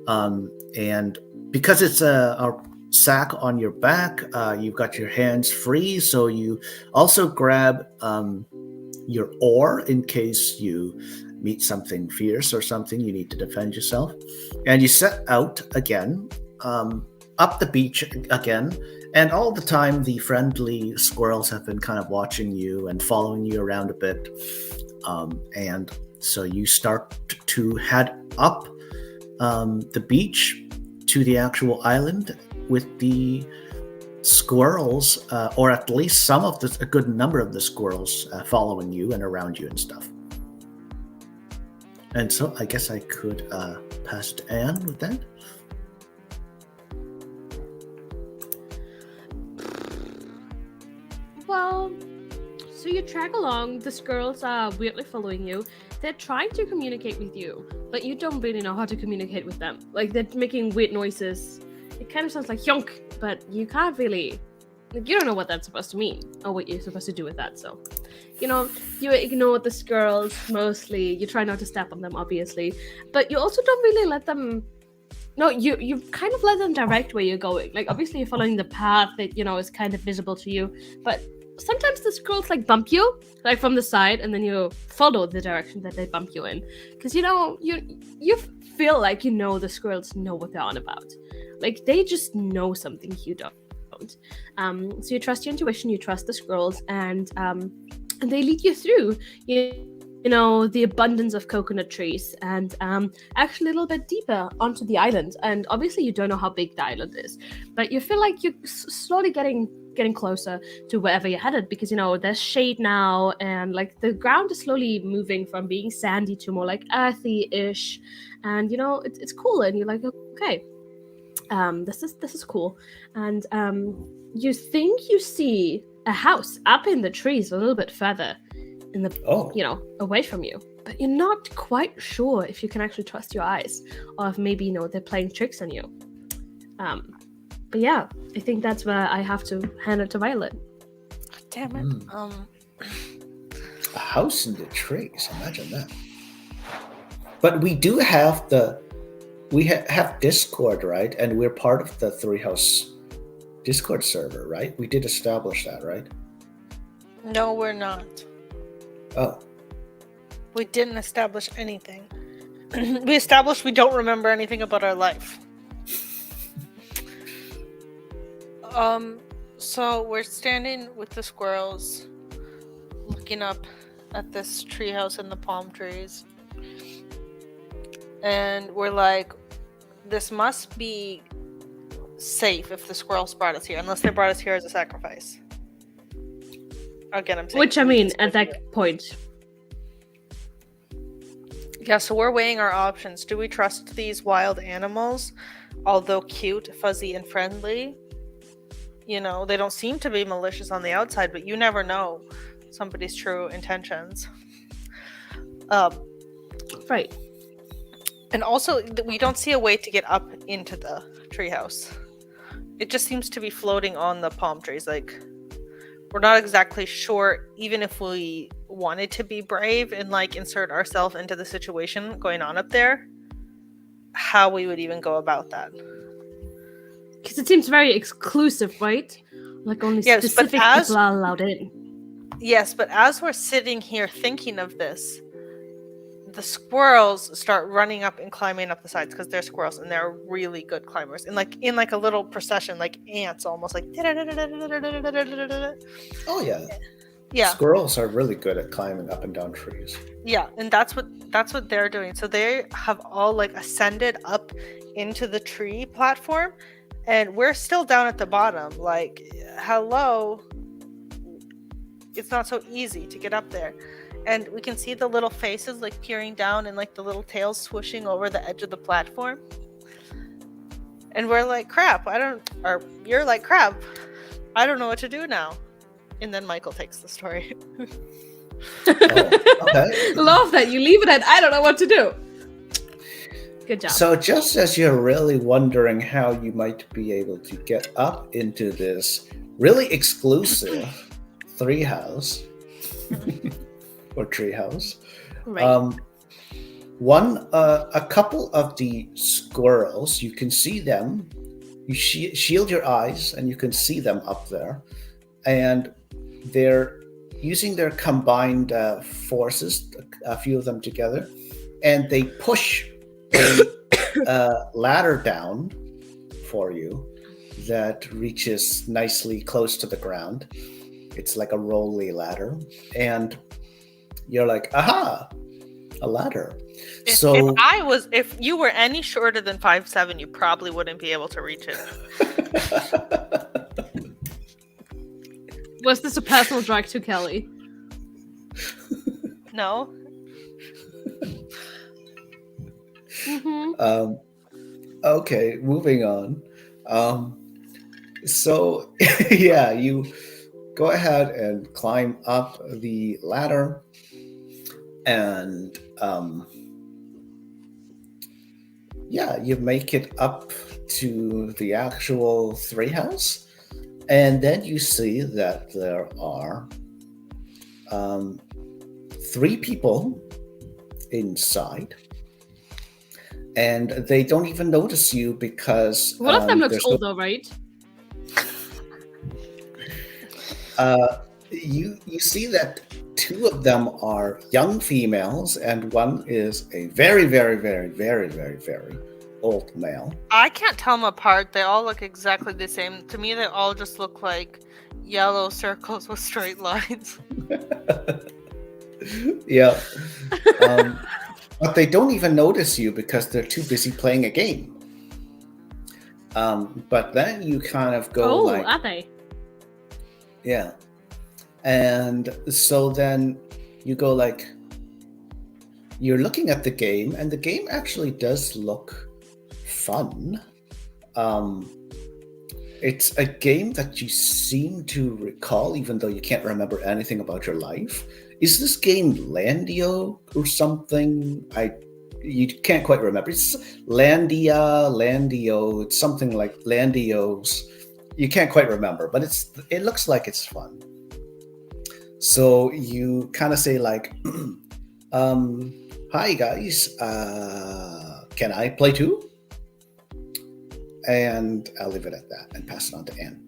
And because it's a sack on your back, you've got your hands free, so you also grab your oar in case you meet something fierce or something you need to defend yourself. And you set out again, up the beach again, and all the time the friendly squirrels have been kind of watching you and following you around a bit. And so you start to head up the beach to the actual island with the squirrels, or at least a good number of the squirrels following you and around you and stuff. And so I guess I could pass to Anne with that. Well, so you track along. The squirrels are weirdly following you. They're trying to communicate with you, but you don't really know how to communicate with them. Like, they're making weird noises. It kind of sounds like yonk, but you can't really... Like, you don't know what that's supposed to mean, or what you're supposed to do with that, so... You ignore the squirrels mostly. You try not to step on them, obviously. But you also don't really let them No, you kind of let them direct where you're going. Like obviously you're following the path that is kind of visible to you, but sometimes the squirrels like bump you like from the side, and then you follow the direction that they bump you in, because you feel like the squirrels know what they're on about. Like they just know something you don't. So you trust your intuition, you trust the squirrels, and they lead you through the abundance of coconut trees, and actually a little bit deeper onto the island. And obviously you don't know how big the island is, but you feel like you're slowly getting closer to wherever you're headed, because there's shade now, and like the ground is slowly moving from being sandy to more like earthy-ish, and it's cool, and you're like, okay, this is cool. And you think you see a house up in the trees a little bit further in the away from you, but you're not quite sure if you can actually trust your eyes, or if maybe they're playing tricks on you. But yeah, I think that's where I have to hand it to Violet. Damn it. A house in the trees, imagine that. But we do have have Discord, right? And we're part of the Treehouse Discord server, right? We did establish that, right? No, we're not. Oh. We didn't establish anything. We established we don't remember anything about our life. So we're standing with the squirrels, looking up at this treehouse and the palm trees. And we're like, this must be safe if the squirrels brought us here, unless they brought us here as a sacrifice. Again, I'm saying. Which, I mean, at that point. Yeah, so we're weighing our options. Do we trust these wild animals? Although cute, fuzzy, and friendly. They don't seem to be malicious on the outside, but you never know somebody's true intentions. Right. And also, we don't see a way to get up into the treehouse. It just seems to be floating on the palm trees. Like, we're not exactly sure, even if we wanted to be brave and like insert ourselves into the situation going on up there, how we would even go about that. Because it seems very exclusive, right? Like only specific people are allowed in. Yes, but as we're sitting here thinking of this, the squirrels start running up and climbing up the sides, because they're squirrels and they're really good climbers. And like in like a little procession, like ants almost, like. Oh yeah. Yeah. Squirrels are really good at climbing up and down trees. Yeah, and that's what they're doing. So they have all like ascended up into the tree platform, and we're still down at the bottom. Like, hello. It's not so easy to get up there. And we can see the little faces like peering down, and like the little tails swooshing over the edge of the platform. And we're like, crap, you're like, crap, I don't know what to do now. And then Michael takes the story. Okay. Love that. You leave it at, I don't know what to do. Good job. So just as you're really wondering how you might be able to get up into this really exclusive treehouse, or treehouse, right. A couple of the squirrels, you can see them. You shield your eyes, and you can see them up there, and they're using their combined forces, a few of them together, and they push a ladder down for you that reaches nicely close to the ground. It's like a rolly ladder, and you're like, aha, a ladder. If you were any shorter than 5'7", you probably wouldn't be able to reach it. Was this a personal drag to Kelly? No. Mm-hmm. Okay, moving on. So yeah, you go ahead and climb up the ladder, and you make it up to the actual treehouse, and then you see that there are 3 people inside, and they don't even notice you because One of them looks there's old, though, right? you see that two of them are young females, and one is a very, very, very, very, very, very old male. I can't tell them apart. They all look exactly the same. To me, they all just look like yellow circles with straight lines. Yeah. But they don't even notice you because they're too busy playing a game. But then you kind of go are they? Yeah. And so then you go like, you're looking at the game, and the game actually does look fun. It's a game that you seem to recall, even though you can't remember anything about your life. Is this game Landio or something? You can't quite remember. It's Landio. It's something like Landios. You can't quite remember, but it looks like it's fun. So you kind of say like, "Hi guys, can I play too?" And I'll leave it at that and pass it on to Anne.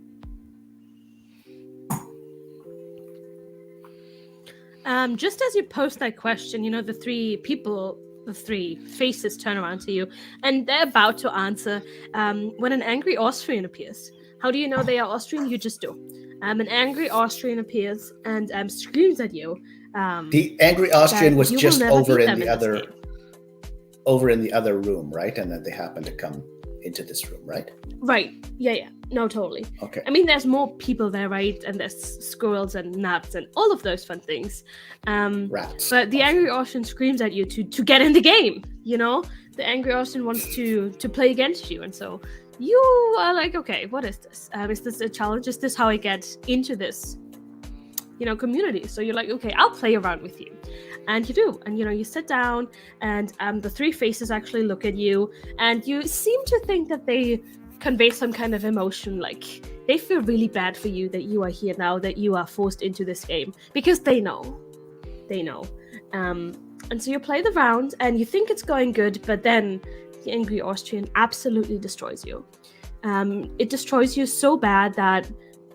Just as you post that question, the three faces turn around to you, and they're about to answer when an angry Austrian appears. How do you know they are Austrian? You just do. An angry Austrian appears and screams at you. The angry Austrian was just over in the other room, right? And then they happened to come into this room, right? Right. Yeah. No, totally. Okay. I mean, there's more people there, right? And there's squirrels and gnats and all of those fun things. Rats. But the angry Austrian screams at you to get in the game. The angry Austrian wants to play against you, and so you are like, okay, what is this? Is this a challenge? Is this how I get into this, community? So you're like, okay, I'll play around with you. And you do. And, you sit down, and the three faces actually look at you, and you seem to think that they convey some kind of emotion, like they feel really bad for you that you are here now, that you are forced into this game, because they know. And so you play the round, and you think it's going good, but then the angry Austrian absolutely destroys you. It destroys you so bad that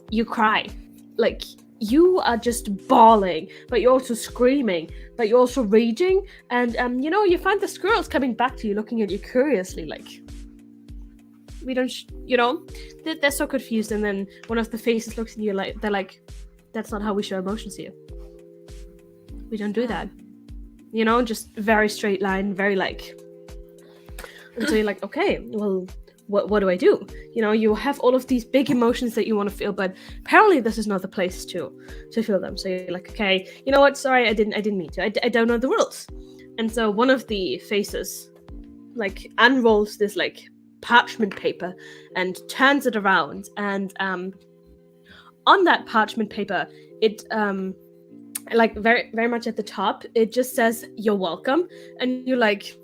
you cry. Like, you are just bawling, but you're also screaming, but you're also raging, and you find the squirrels coming back to you, looking at you curiously, like, we don't, they're so confused. And then one of the faces looks at you like, they're like, that's not how we show emotions here. We don't do that. Just very straight line, very like. And so you're like, okay, well, what do I do? You have all of these big emotions that you want to feel, but apparently this is not the place to feel them. So you're like, okay, you know what? Sorry, I didn't mean to. I don't know the rules. And so one of the faces, like, unrolls this like parchment paper and turns it around, and on that parchment paper, it like very, very much at the top, it just says, "You're welcome," and you're like,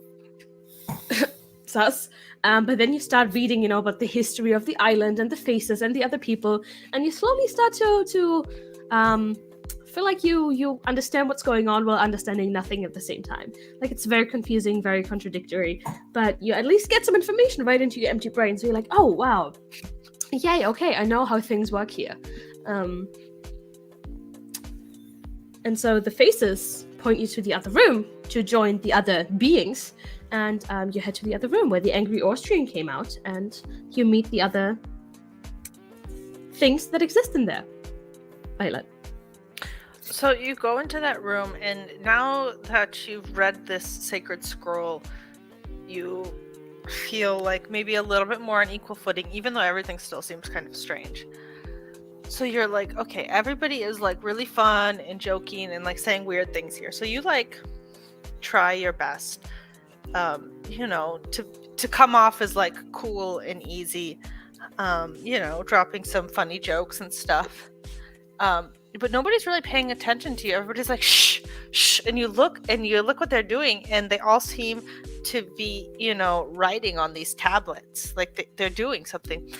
sus. But then you start reading, about the history of the island and the faces and the other people, and you slowly start to feel like you understand what's going on while understanding nothing at the same time. Like, it's very confusing, very contradictory, but you at least get some information right into your empty brain. So you're like, oh wow, yay, okay, I know how things work here. And so the faces point you to the other room to join the other beings, and you head to the other room where the angry Austrian came out, and you meet the other things that exist in there. Violet. So you go into that room, and now that you've read this sacred scroll, you feel like maybe a little bit more on equal footing, even though everything still seems kind of strange. So you're like, okay, everybody is like really fun and joking and like saying weird things here. So you like try your best, to come off as like cool and easy, dropping some funny jokes and stuff. But nobody's really paying attention to you. Everybody's like, shh, shh. And you look what they're doing, and they all seem to be, writing on these tablets. Like they're doing something.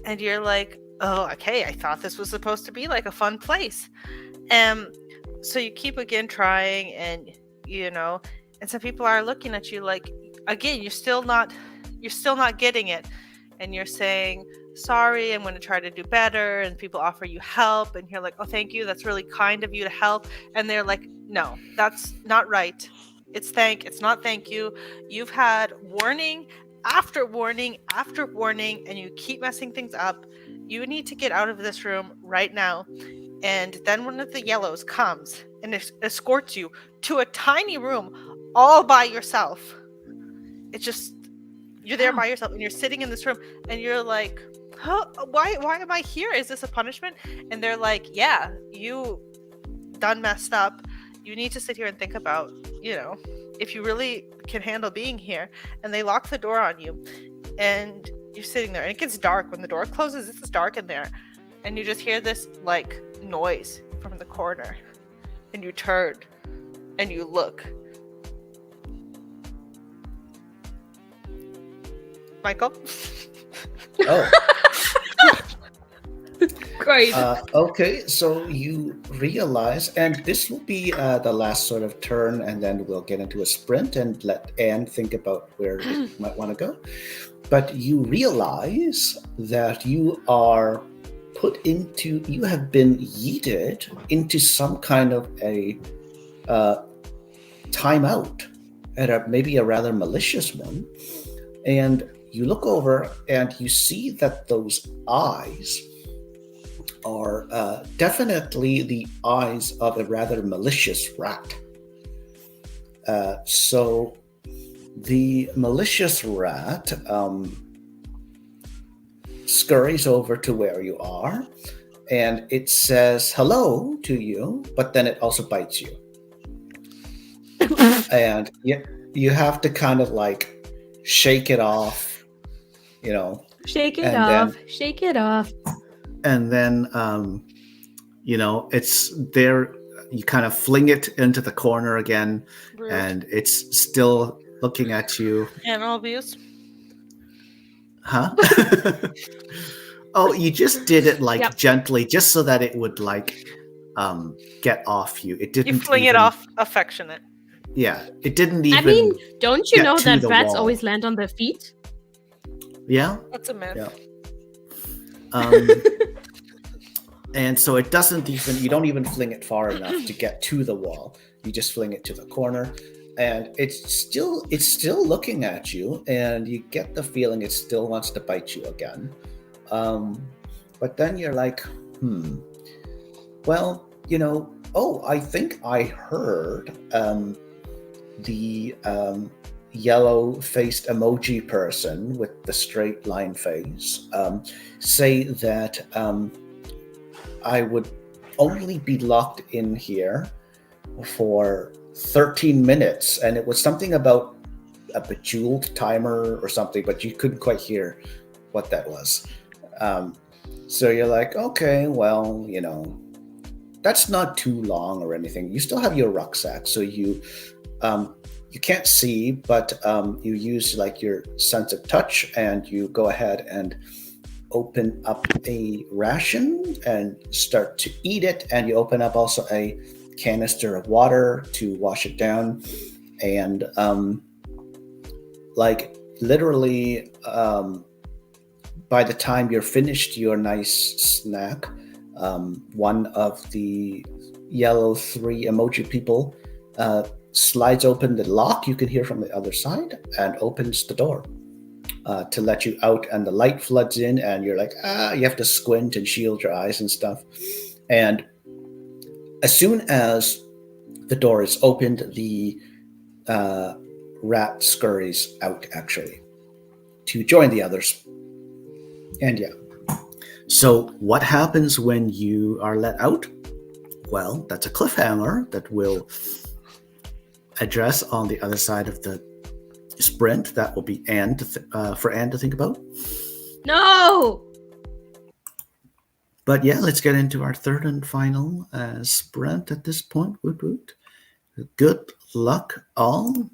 And you're like, oh, okay, I thought this was supposed to be like a fun place. So you keep again trying, and, and some people are looking at you like, again, you're still not getting it, and you're saying, sorry, I'm going to try to do better, and people offer you help, and you're like, oh, thank you, that's really kind of you to help, and they're like, no, that's not right. It's not thank you. You've had warning after warning after warning, and you keep messing things up. You need to get out of this room right now. And then one of the yellows comes and escorts you to a tiny room all by yourself. It's just, you're there by yourself, and you're sitting in this room, and you're like, huh, why am I here? Is this a punishment? And they're like, yeah, you done messed up. You need to sit here and think about, if you really can handle being here. And they lock the door on you, and you're sitting there, and it gets dark. When the door closes, it's dark in there, and you just hear this like noise from the corner, and you turn and you look. Michael? Oh. Great. Okay, so you realize, and this will be the last sort of turn, and then we'll get into a sprint and let Anne think about where you might want to go. But you realize that you are you have been yeeted into some kind of a timeout, and maybe a rather malicious one. And you look over and you see that those eyes are definitely the eyes of a rather malicious rat. So the malicious rat scurries over to where you are, and it says hello to you, but then it also bites you. And you have to kind of like shake it off, Shake it off. Shake it off. And then, it's there. You kind of fling it into the corner again, Rude. And it's still looking at you. Animal abuse. Huh? Oh, you just did it gently, just so that it would get off you. It didn't. You fling it off affectionate. Yeah, it didn't even. I mean, don't you know that rats wall. always land on their feet? Yeah. That's a myth. Yeah. And so it doesn't even, you don't even fling it far enough to get to the wall. You just fling it to the corner, and it's still looking at you, and you get the feeling it still wants to bite you again. But then you're like, well, I think I heard the yellow-faced emoji person with the straight line face say that I would only be locked in here for 13 minutes, and it was something about a bejeweled timer or something, but you couldn't quite hear what that was. So you're like, okay, well, that's not too long or anything. You still have your rucksack, so you can't see, but you use your sense of touch, and you go ahead and open up a ration and start to eat it, and you open up also a canister of water to wash it down, and literally by the time you're finished your nice snack, one of the yellow 3 emoji people slides open the lock you can hear from the other side and opens the door to let you out, and the light floods in, and you're like, you have to squint and shield your eyes and stuff. And as soon as the door is opened, the rat scurries out, actually, to join the others. And so what happens when you are let out? Well, that's a cliffhanger that we'll address on the other side of the sprint. That will be for Anne to think about. No! But let's get into our third and final sprint at this point. Woot woot. Good luck all.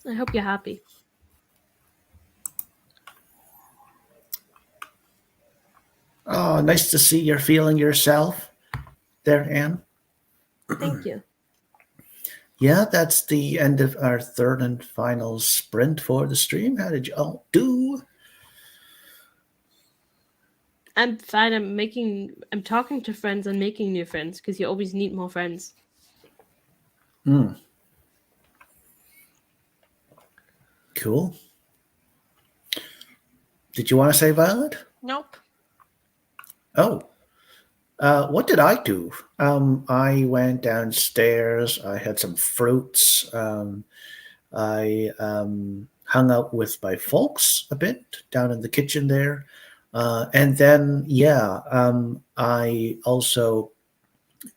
I hope you're happy. Oh, nice to see you're feeling yourself there, Anne. Thank you. Yeah, that's the end of our third and final sprint for the stream. How did you all do? I'm fine. I'm talking to friends and making new friends because you always need more friends. Cool. Did you want to say Violet? Nope. Oh, what did I do? I went downstairs. I had some fruits. I hung out with my folks a bit down in the kitchen there. And then, I also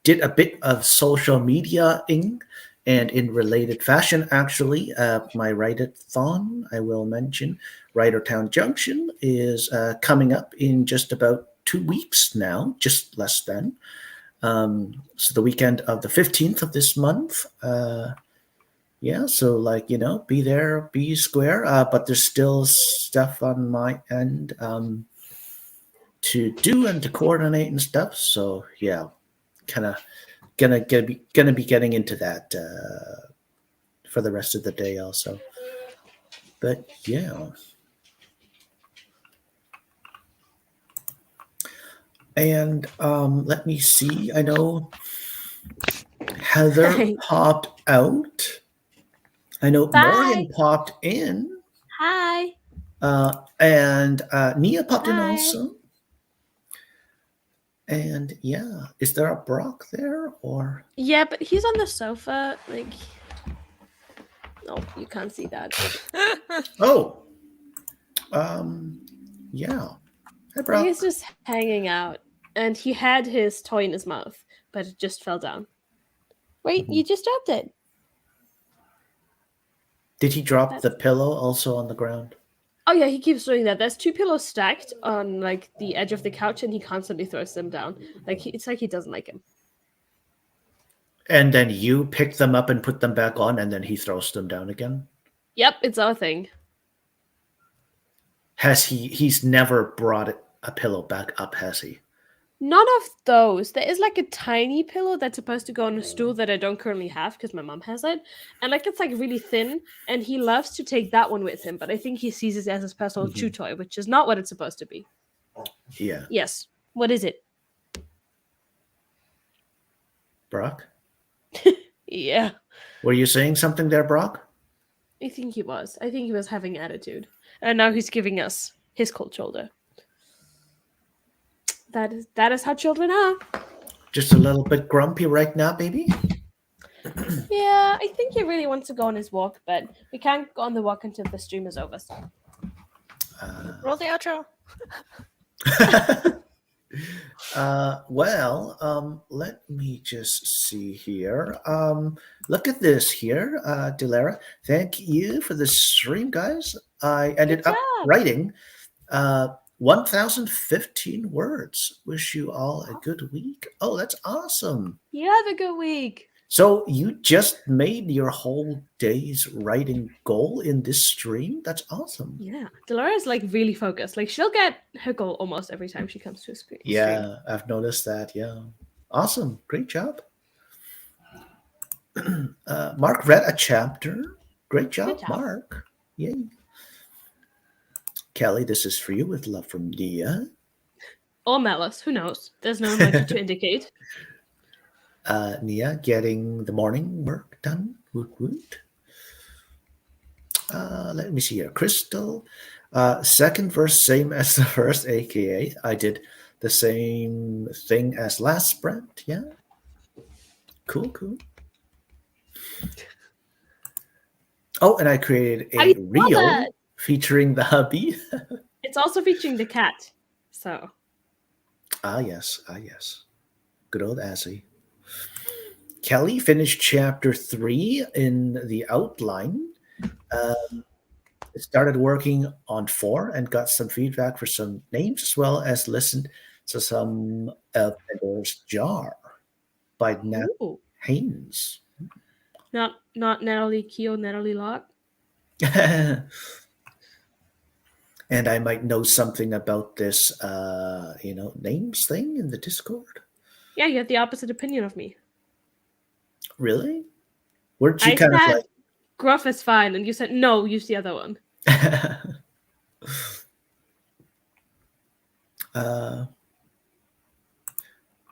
did a bit of social media-ing and in related fashion, actually, my Write-a-thon, I will mention, Writertown Junction, is coming up in just about 2 weeks now, just less than. So the weekend of the 15th of this month. So be there, be square. But there's still stuff on my end to do and to coordinate and stuff. So yeah, kind of gonna be getting into that for the rest of the day also. But yeah. And let me see. I know Heather popped out. I know Bye. Morgan popped in. Hi. And Nia popped in Hi. also. And yeah, is there a Brock there or? Yeah, but he's on the sofa. Like, no, you can't see that. Oh. Yeah. Hi, Brock. He's just hanging out, and he had his toy in his mouth, but it just fell down. Wait, you just dropped it. Did he drop the pillow also on the ground? Oh yeah, he keeps doing that. There's 2 pillows stacked on like the edge of the couch, and he constantly throws them down. Like it's like he doesn't like him. And then you pick them up and put them back on, and then he throws them down again? Yep, it's our thing. He's never brought a pillow back up, has he? None of those. There is like a tiny pillow that's supposed to go on a stool that I don't currently have because my mom has it. And like it's like really thin, and he loves to take that one with him, but I think he sees it as his personal chew toy, which is not what it's supposed to be. Yeah. Yes. What is it? Brock? Yeah. Were you saying something there, Brock? I think he was. I think he was having attitude. And now he's giving us his cold shoulder. That is how children are. Just a little bit grumpy right now, baby? Yeah, I think he really wants to go on his walk, but we can't go on the walk until the stream is over. So. Roll the outro. Let me just see here. Look at this here, Delara. Thank you for the stream, guys. I ended up writing 1,015 words. Wish you all a good week. Oh, that's awesome. You have a good week. So you just made your whole day's writing goal in this stream? That's awesome. Yeah. Delara's like really focused. Like she'll get her goal almost every time she comes to a screen. Yeah, I've noticed that. Yeah. Awesome. Great job. Mark read a chapter. Great job, Mark. Yay. Kelly, this is for you with love from Dia. Or Malice, who knows? There's no emoji to indicate. Nia getting the morning work done. Woot woot. Let me see here. Crystal. Second verse, same as the first, aka I did the same thing as last sprint. Yeah. Cool. Oh, and I created a reel featuring the hubby. It's also featuring the cat. So. Yes. Good old Azzy. Kelly finished chapter 3 in the outline. Started working on 4 and got some feedback for some names, as well as listened to some of Pandora's Jar by Natalie Haynes. Not Natalie Keough, Natalie Locke? And I might know something about this, names thing in the Discord. Yeah, you had the opposite opinion of me. Really? Weren't you I kind of said like... Gruff is fine, and you said no, use the other one.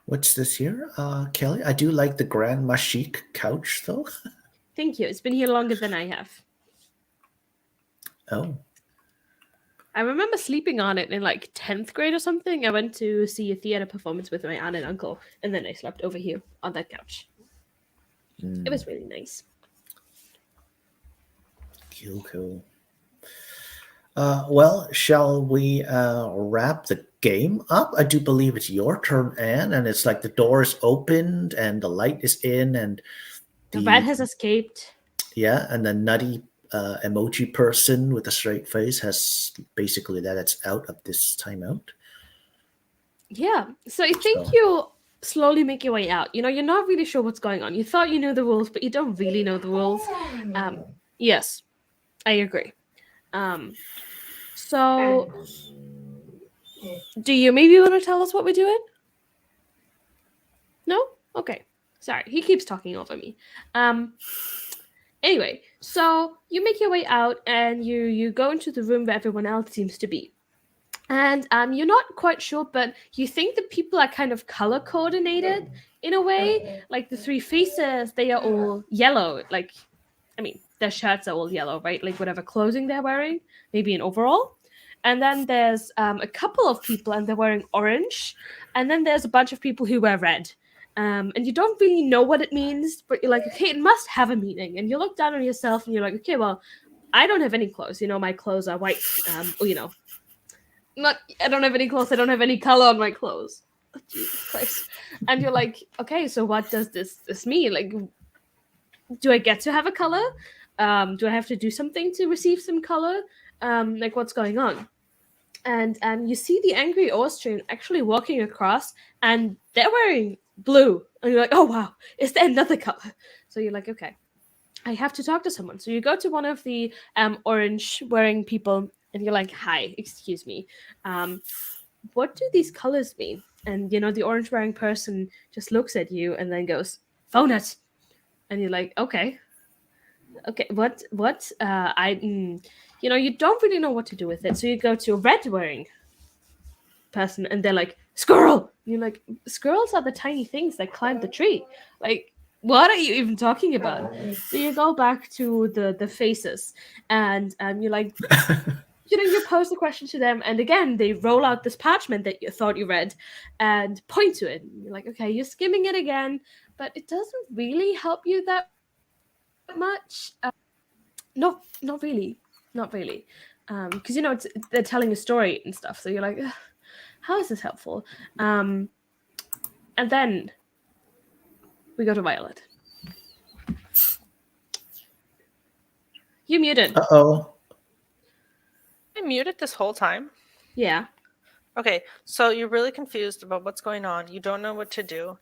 What's this here, Kelly? I do like the Grandma Chic couch, though. Thank you. It's been here longer than I have. Oh. I remember sleeping on it in like 10th grade or something. I went to see a theater performance with my aunt and uncle, and then I slept over here on that couch. It was really nice. Cool. Well, shall we wrap the game up? I do believe it's your turn, Anne, and it's like the door is opened and the light is in, and the rat has escaped. Yeah, and the nutty emoji person with a straight face has basically that it's out of this timeout. Yeah, so I think you slowly make your way out. You're not really sure what's going on. You thought you knew the rules, but you don't really know the rules. Yes, I agree. So do you maybe want to tell us what we're doing? No? Okay. Sorry, he keeps talking over me. Anyway, so you make your way out and you go into the room where everyone else seems to be. And you're not quite sure, but you think the people are kind of color coordinated in a way. Like the three faces, they are all yellow. Their shirts are all yellow, right? Like whatever clothing they're wearing, maybe an overall. And then there's a couple of people and they're wearing orange. And then there's a bunch of people who wear red. And you don't really know what it means, but you're like, okay, it must have a meaning. And you look down on yourself and you're like, okay, well, I don't have any clothes. My clothes are white. I don't have any clothes. I don't have any color on my clothes. Oh, Jesus Christ. And you're like, okay, so what does this mean? Like, do I get to have a color? Do I have to do something to receive some color? What's going on? And you see the angry Austrian actually walking across, and they're wearing blue. And you're like, oh, wow, is there another color? So you're like, okay, I have to talk to someone. So you go to one of the orange-wearing people, and you're like, hi, excuse me. What do these colors mean? And, the orange-wearing person just looks at you and then goes, phone it. And you're like, okay, what? You don't really know what to do with it. So you go to a red-wearing person, and they're like, squirrel. And you're like, squirrels are the tiny things that climb the tree. Like, what are you even talking about? So you go back to the faces, and you're like, you pose the question to them, and again, they roll out this parchment that you thought you read and point to it. And you're like, okay, you're skimming it again, but it doesn't really help you that much. No, not really. Because they're telling a story and stuff, so you're like, how is this helpful? And then we go to Violet. You muted. Uh-oh. I muted this whole time. Yeah. Okay, so you're really confused about what's going on. You don't know what to do.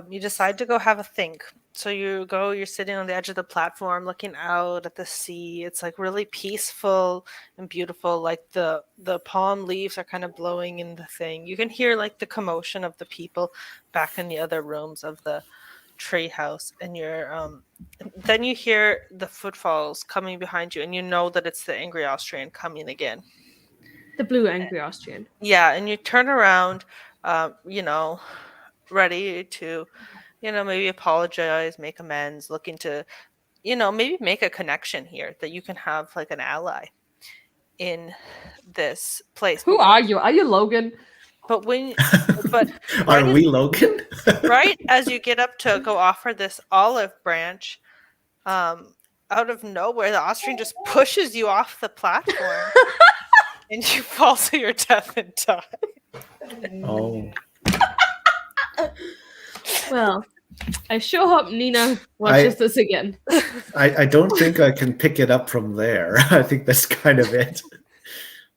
You decide to go have a think. So you're sitting on the edge of the platform looking out at the sea. It's like really peaceful and beautiful. Like the palm leaves are kind of blowing in the thing. You can hear like the commotion of the people back in the other rooms of the tree house. And then you hear the footfalls coming behind you, and you know that it's the angry Austrian coming again. The blue angry Austrian. Yeah, and you turn around, ready to, maybe apologize, make amends, looking to, maybe make a connection here that you can have like an ally in this place. Who are you? Are you Logan? But Are we Logan? Right as you get up to go offer this olive branch, out of nowhere, the Austrian just pushes you off the platform, and you fall to your death and die. Oh. Well, I sure hope Nina watches this again. I don't think I can pick it up from there. I think that's kind of it.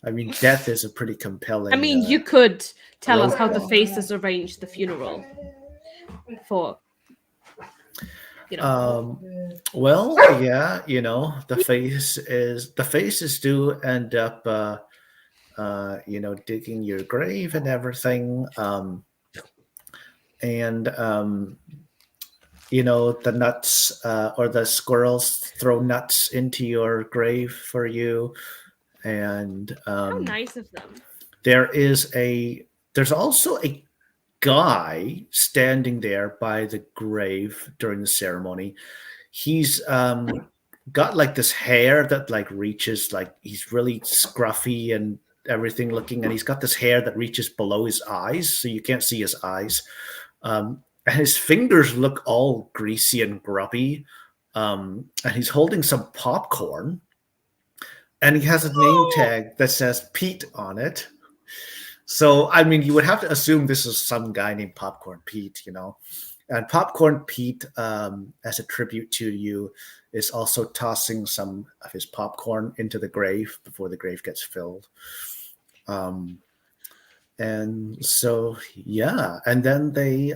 I mean, death is a pretty compelling... you could tell us how the faces arranged the funeral for... Well, yeah, the faces do end up, digging your grave and everything. And the nuts or the squirrels throw nuts into your grave for you. And How nice of them. there's also a guy standing there by the grave during the ceremony. He's got like this hair that like reaches, like he's really scruffy and everything looking, and he's got this hair that reaches below his eyes, so you can't see his eyes. And his fingers look all greasy and grubby. And he's holding some popcorn, and he has a name tag that says Pete on it. So, I mean, you would have to assume this is some guy named Popcorn Pete, And Popcorn Pete, as a tribute to you, is also tossing some of his popcorn into the grave before the grave gets filled. And so, yeah. And then they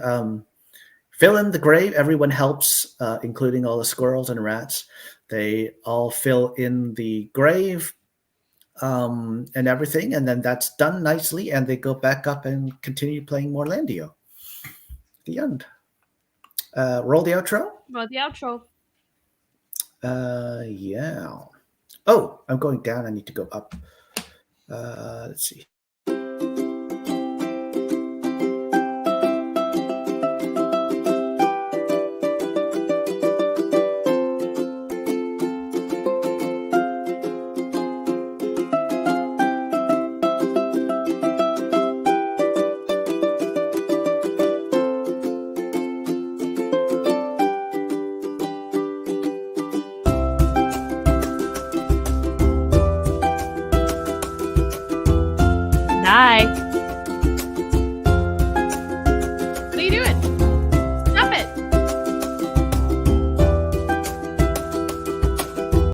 fill in the grave. Everyone helps, including all the squirrels and rats. They all fill in the grave. And everything, and then that's done nicely, and they go back up and continue playing more Landio. The end. Roll the outro. Roll the outro. Yeah. Oh, I'm going down. I need to go up. Let's see.